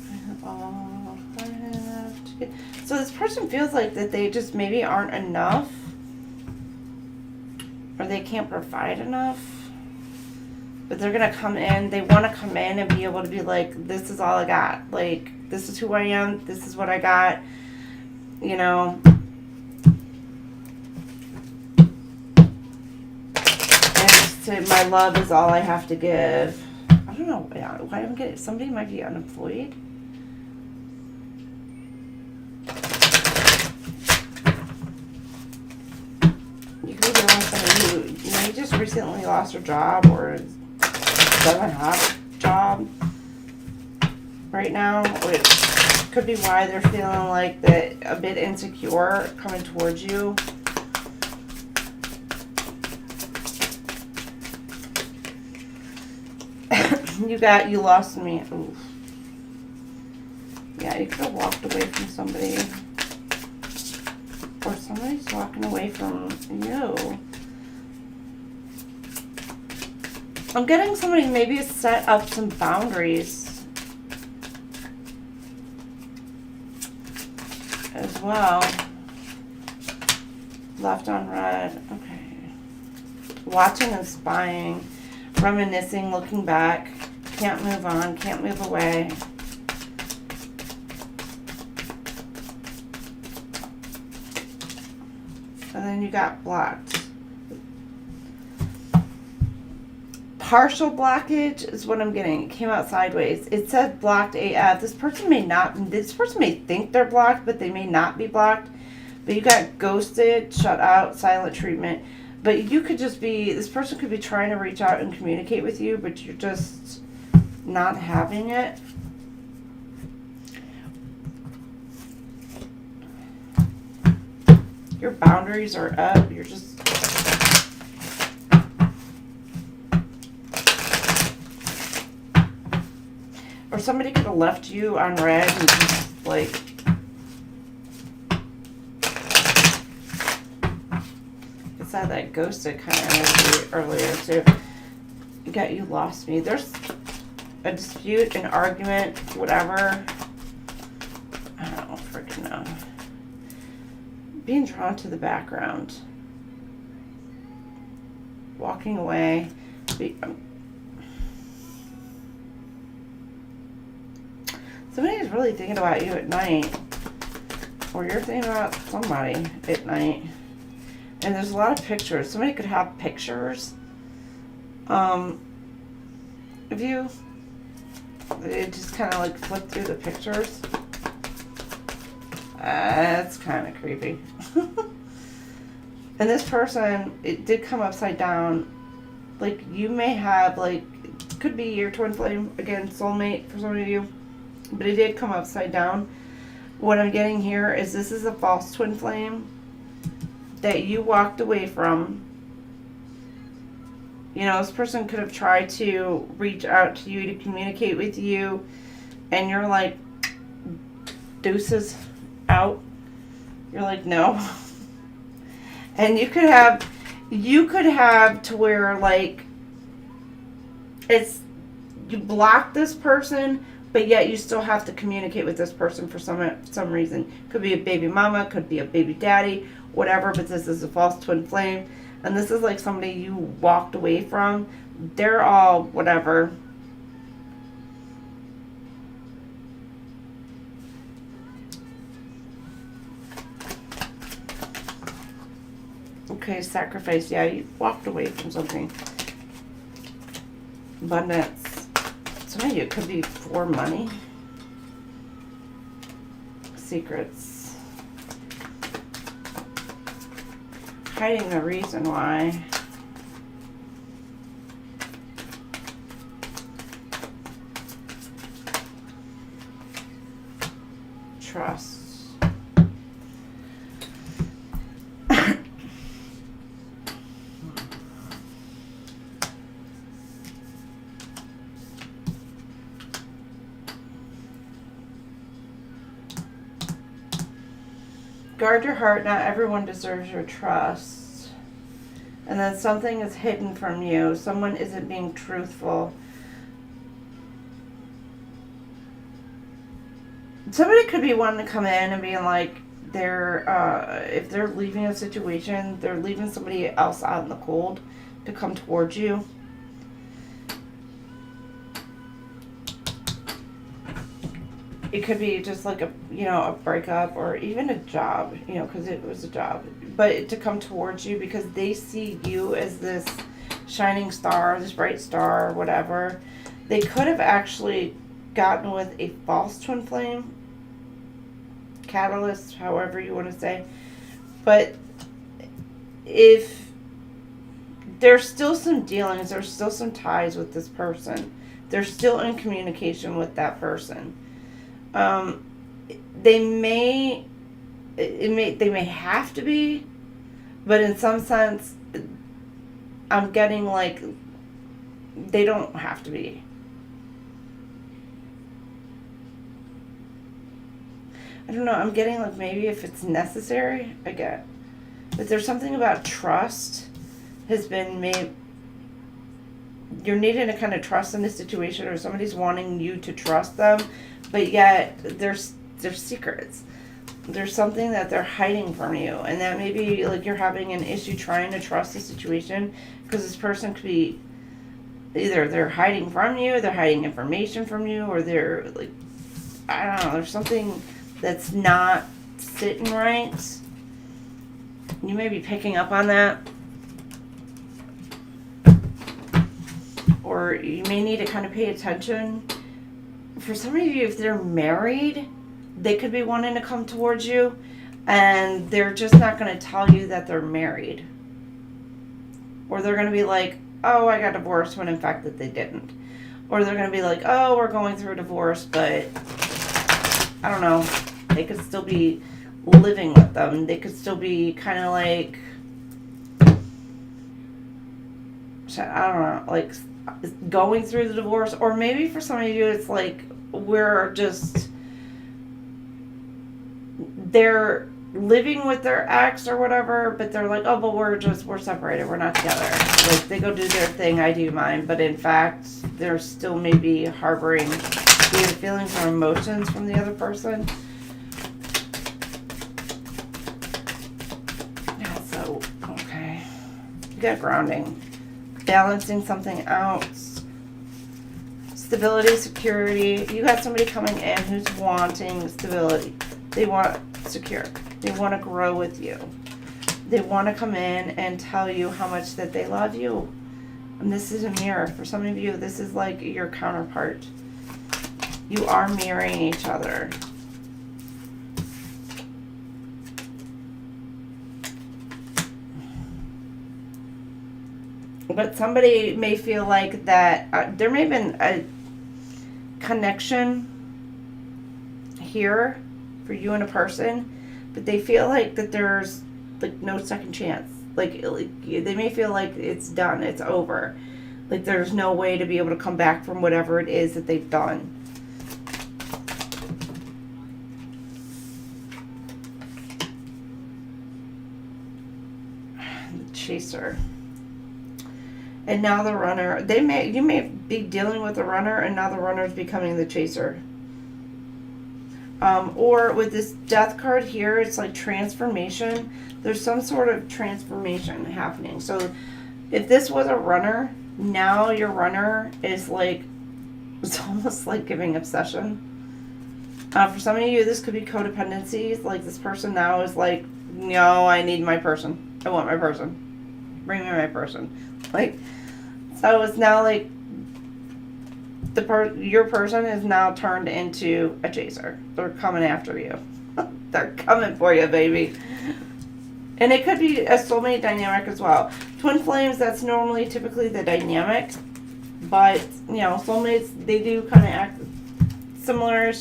I have all I have to give. So this person feels like that they just maybe aren't enough, or they can't provide enough. But they're going to come in, they want to come in and be able to be like, this is all I got. Like, this is who I am, this is what I got, you know. And just say, my love is all I have to give. I don't know why I'm getting, somebody might be unemployed. You could be around somebody who, you just recently lost your job or doesn't have a job right now, which could be why they're feeling like that, a bit insecure coming towards you. You lost me. Oof. Yeah, you could have walked away from somebody, or somebody's walking away from you. I'm getting somebody maybe set up some boundaries as well. Left on red. Okay. Watching and spying. Reminiscing, looking back. Can't move on. Can't move away. And then you got blocked. Partial blockage is what I'm getting. It came out sideways. It said blocked AF. This person may think they're blocked, but they may not be blocked. But you got ghosted, shut out, silent treatment. But you could just be, this person could be trying to reach out and communicate with you, but you're just not having it. Your boundaries are up. You're just, or somebody could have left you on red and just like, it's had that ghosted kind of energy earlier too. You lost me. There's a dispute, an argument, whatever. I don't freaking know. Being drawn to the background. Walking away. Somebody's really thinking about you at night. Or you're thinking about somebody at night. And there's a lot of pictures. Somebody could have pictures of you. It just kind of like flip through the pictures. That's kind of creepy. And this person, it did come upside down. Like, you may have, like, could be your twin flame, again, soulmate for some of you, but it did come upside down. What I'm getting here is this is a false twin flame that you walked away from. You know, this person could have tried to reach out to you to communicate with you, and you're like, deuces, out. You're like, no. And you could have to where, like, it's, you block this person, but yet you still have to communicate with this person for some reason. Could be a baby mama, could be a baby daddy, whatever, but this is a false twin flame. And this is like somebody you walked away from. They're all whatever. Okay, sacrifice. Yeah, you walked away from something. Abundance. Some of you, it could be for money. Secrets. Hiding the reason why. Trust. Guard your heart. Not everyone deserves your trust. And then something is hidden from you. Someone isn't being truthful. Somebody could be wanting to come in and being like, if they're leaving a situation, they're leaving somebody else out in the cold to come towards you. It could be just like a breakup, or even a job, because it was a job. But to come towards you because they see you as this shining star, this bright star, whatever. They could have actually gotten with a false twin flame, catalyst, however you want to say. But if there's still some dealings, there's still some ties with this person. They're still in communication with that person. They may have to be, but in some sense, I'm getting like they don't have to be. I don't know. I'm getting like maybe if it's necessary, I get. But there's something about trust has been made. You're needing to kind of trust in this situation, or somebody's wanting you to trust them, but yet there's secrets. There's something that they're hiding from you, and that maybe like you're having an issue trying to trust the situation because this person could be either they're hiding from you, they're hiding information from you, or they're like, I don't know, there's something that's not sitting right. You may be picking up on that. Or you may need to kind of pay attention. For some of you, if they're married, they could be wanting to come towards you, and they're just not going to tell you that they're married. Or they're going to be like, oh, I got divorced, when in fact that they didn't. Or they're going to be like, oh, we're going through a divorce, but I don't know. They could still be living with them. They could still be kind of like, I don't know, like going through the divorce. Or maybe for some of you it's like they're living with their ex or whatever, but they're like, oh, but we're separated, we're not together. Like they go do their thing, I do mine, but in fact they're still maybe harboring either feelings or emotions from the other person. Yeah, so okay, you got grounding. Balancing something out. Stability, security. You got somebody coming in who's wanting stability. They want secure. They want to grow with you. They want to come in and tell you how much that they love you. And this is a mirror. For some of you, this is like your counterpart. You are mirroring each other. But somebody may feel like that there may have been a connection here for you and a person, but they feel like that there's like no second chance. Like they may feel like it's done, it's over. Like there's no way to be able to come back from whatever it is that they've done. The Chaser. And now the Runner. You may be dealing with the Runner, and now the Runner is becoming the Chaser. Or with this Death card here, it's like transformation. There's some sort of transformation happening. So if this was a Runner, now your Runner is like, it's almost like giving obsession. For some of you, this could be codependencies. Like this person now is like, no, I need my person. I want my person. Bring me my person. Like, so it's now like your person is now turned into a chaser. They're coming after you. They're coming for you, baby. And it could be a soulmate dynamic as well. Twin flames, that's normally typically the dynamic. But, you know, soulmates, they do kind of act similar.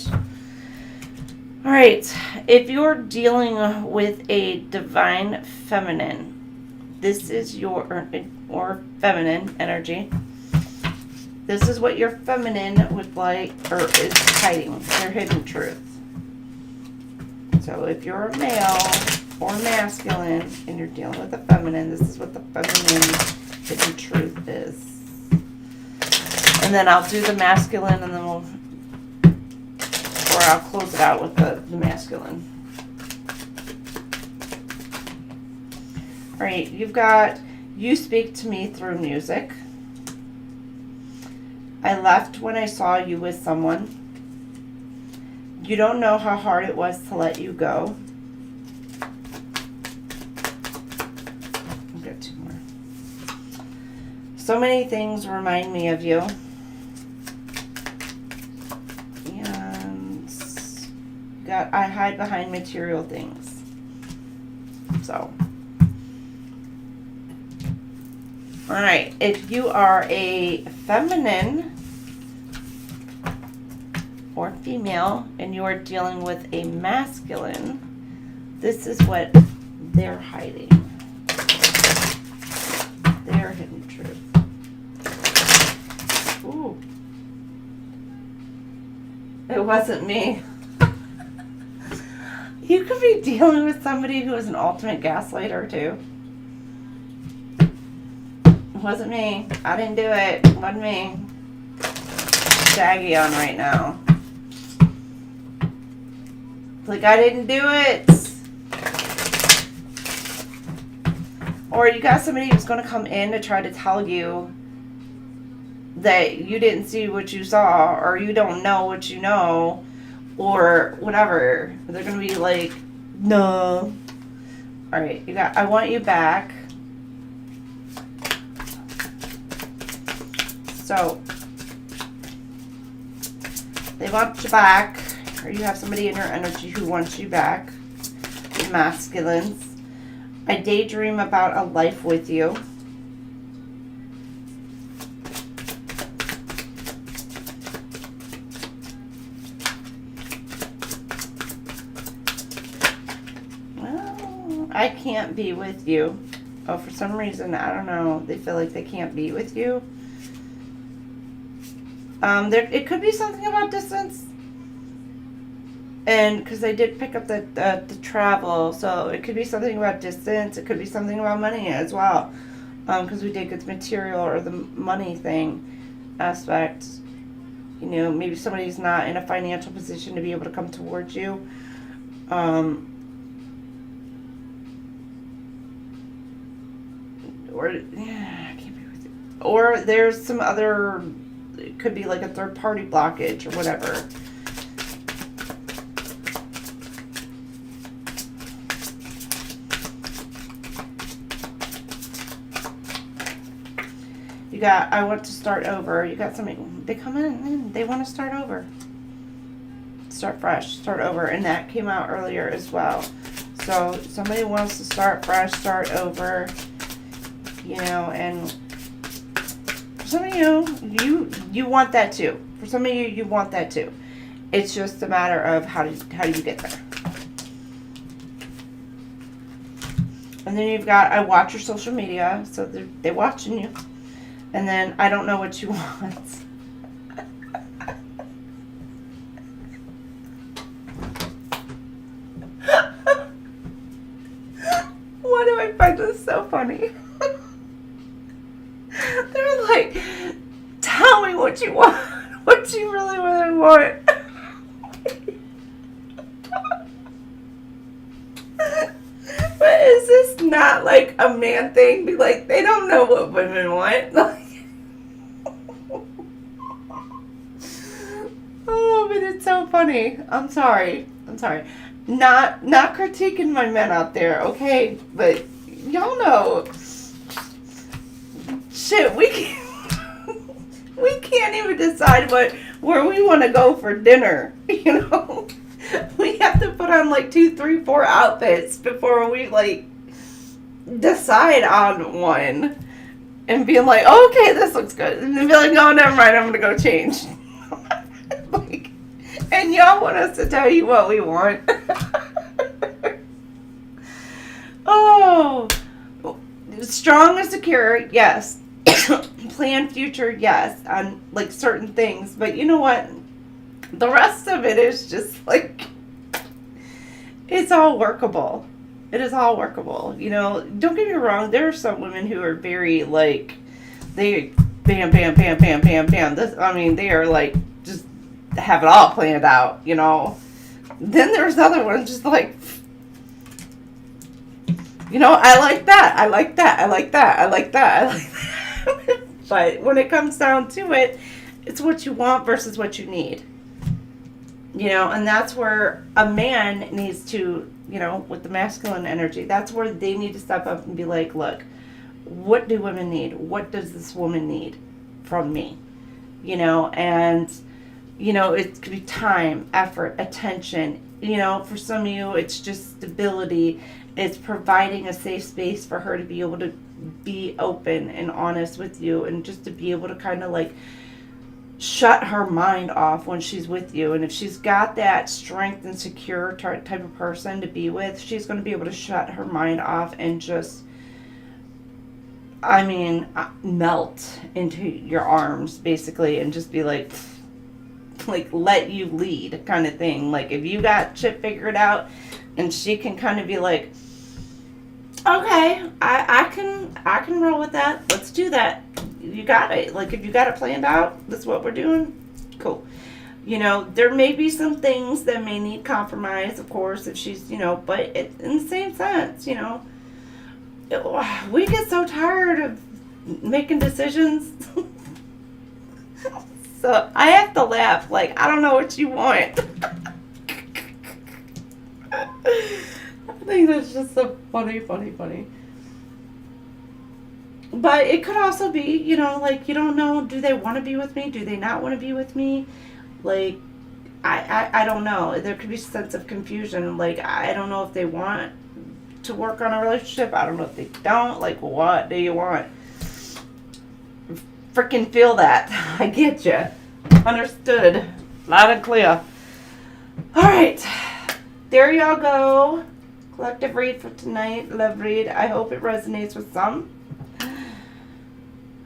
Alright, if you're dealing with a divine feminine, this is your, or feminine energy. This is what your feminine would like, or is hiding, their hidden truth. So if you're a male or masculine and you're dealing with a feminine, this is what the feminine hidden truth is. And then I'll do the masculine, and then or I'll close it out with the masculine. All right, you've got, you speak to me through music. I left when I saw you with someone. You don't know how hard it was to let you go. I've got two more. So many things remind me of you. And got, I hide behind material things. So. Alright, if you are a feminine or female and you are dealing with a masculine, this is what they're hiding. Their hidden truth. Ooh. It wasn't me. You could be dealing with somebody who is an ultimate gaslighter too. It wasn't me. I didn't do it. It wasn't me. Shaggy on right now. Like I didn't do it. Or you got somebody who's going to come in to try to tell you that you didn't see what you saw, or you don't know what you know, or whatever. They're going to be like, no. Alright, you got, I want you back. So, they want you back, or you have somebody in your energy who wants you back. Masculines. I daydream about a life with you. Well, I can't be with you. Oh, for some reason, I don't know, they feel like they can't be with you. It could be something about distance, and because they did pick up the travel, so it could be something about distance. It could be something about money as well, because we did get the material or the money thing aspect. You know, maybe somebody's not in a financial position to be able to come towards you. Or yeah, I can't be with you. Or there's some other. It could be like a third-party blockage or whatever. You got, I want to start over. You got somebody, they come in and they want to start over. Start fresh, start over. And that came out earlier as well. So somebody wants to start fresh, start over, you know, and some of you want that too. For some of you want that too. It's just a matter of how do you get there. And then you've got, I watch your social media, so they're watching you. And then I don't know what you want. Why do I find this so funny? They're like, tell me what you want, what you really want. But is this not like a man thing? Be like, they don't know what women want. Like, oh, but it's so funny. I'm sorry. Not critiquing my men out there, okay? But y'all know, shit, we can't even decide where we want to go for dinner, you know? We have to put on like 2, 3, 4 outfits before we like decide on one and being like, oh, okay, this looks good. And then be like, oh, never mind, I'm going to go change. Like, and y'all want us to tell you what we want. Oh, strong and secure, yes. Plan future, yes, on like certain things. But you know what? The rest of it is just like, it's all workable. It is all workable. You know, don't get me wrong. There are some women who are very like, they bam, bam, bam, bam, bam, bam. This, I mean, they are like, just have it all planned out, you know. Then there's other ones just like, you know, I like that. I like that. I like that. I like that. I like that. But when it comes down to it, it's what you want versus what you need. You know, and that's where a man needs to, you know, with the masculine energy, that's where they need to step up and be like, look, what do women need? What does this woman need from me? You know, and, you know, it could be time, effort, attention. You know, for some of you, it's just stability. It's providing a safe space for her to be able to be open and honest with you, and just to be able to kind of like shut her mind off when she's with you. And if she's got that strength and secure type of person to be with, she's going to be able to shut her mind off and just, I mean, melt into your arms basically, and just be like let you lead kind of thing. Like if you got shit figured out, and she can kind of be like, okay, I can roll with that. Let's do that. You got it. Like if you got it planned out, that's what we're doing. Cool. You know, there may be some things that may need compromise, of course, if she's, you know, but in the same sense, you know, we get so tired of making decisions. So I have to laugh. Like, I don't know what you want. I think that's just so funny. But it could also be, you know, like, you don't know, do they want to be with me? Do they not want to be with me? Like, I don't know. There could be a sense of confusion. Like, I don't know if they want to work on a relationship. I don't know if they don't. Like, what do you want? Freaking feel that. I get you. Understood. Loud and clear. All right. There y'all go. Collective read for tonight. Love read. I hope it resonates with some.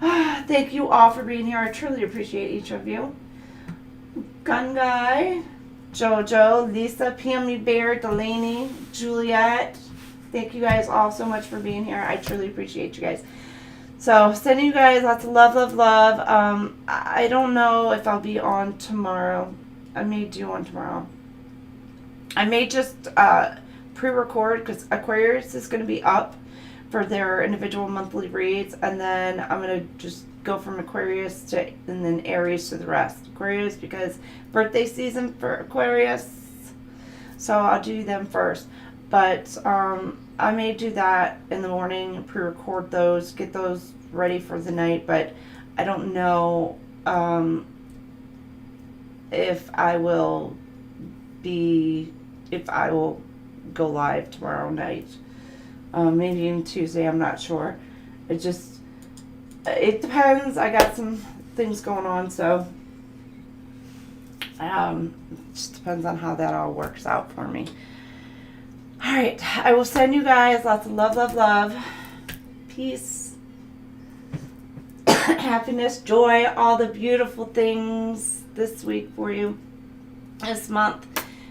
Thank you all for being here. I truly appreciate each of you. Gun Guy, Jojo, Lisa, Pammy Bear, Delaney, Juliet. Thank you guys all so much for being here. I truly appreciate you guys. So, sending you guys lots of love. I don't know if I'll be on tomorrow. I may do one tomorrow. I may just pre-record because Aquarius is going to be up for their individual monthly reads, and then I'm going to just go from Aquarius to, and then Aries to the rest. Aquarius because birthday season for Aquarius, so I'll do them first. But I may do that in the morning, pre-record those, get those ready for the night, but I don't know if I will go live tomorrow night. Maybe even Tuesday, I'm not sure. It just, it depends. I got some things going on, so just depends on how that all works out for me. All right, I will send you guys lots of love, love, love, peace, happiness, joy, all the beautiful things this week for you, this month.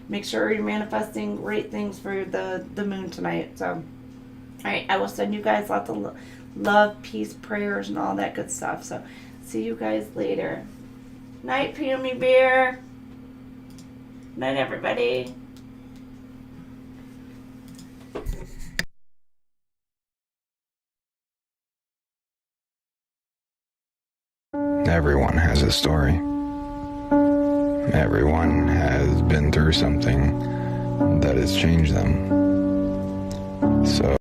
Make sure you're manifesting great things for the moon tonight. So, all right, I will send you guys lots of love, peace, prayers, and all that good stuff. So, see you guys later. Night, Pammy Bear. Night, everybody. Everyone has a story. Everyone has been through something that has changed them. So,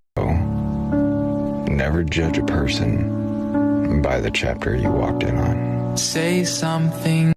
never judge a person by the chapter you walked in on. Say something.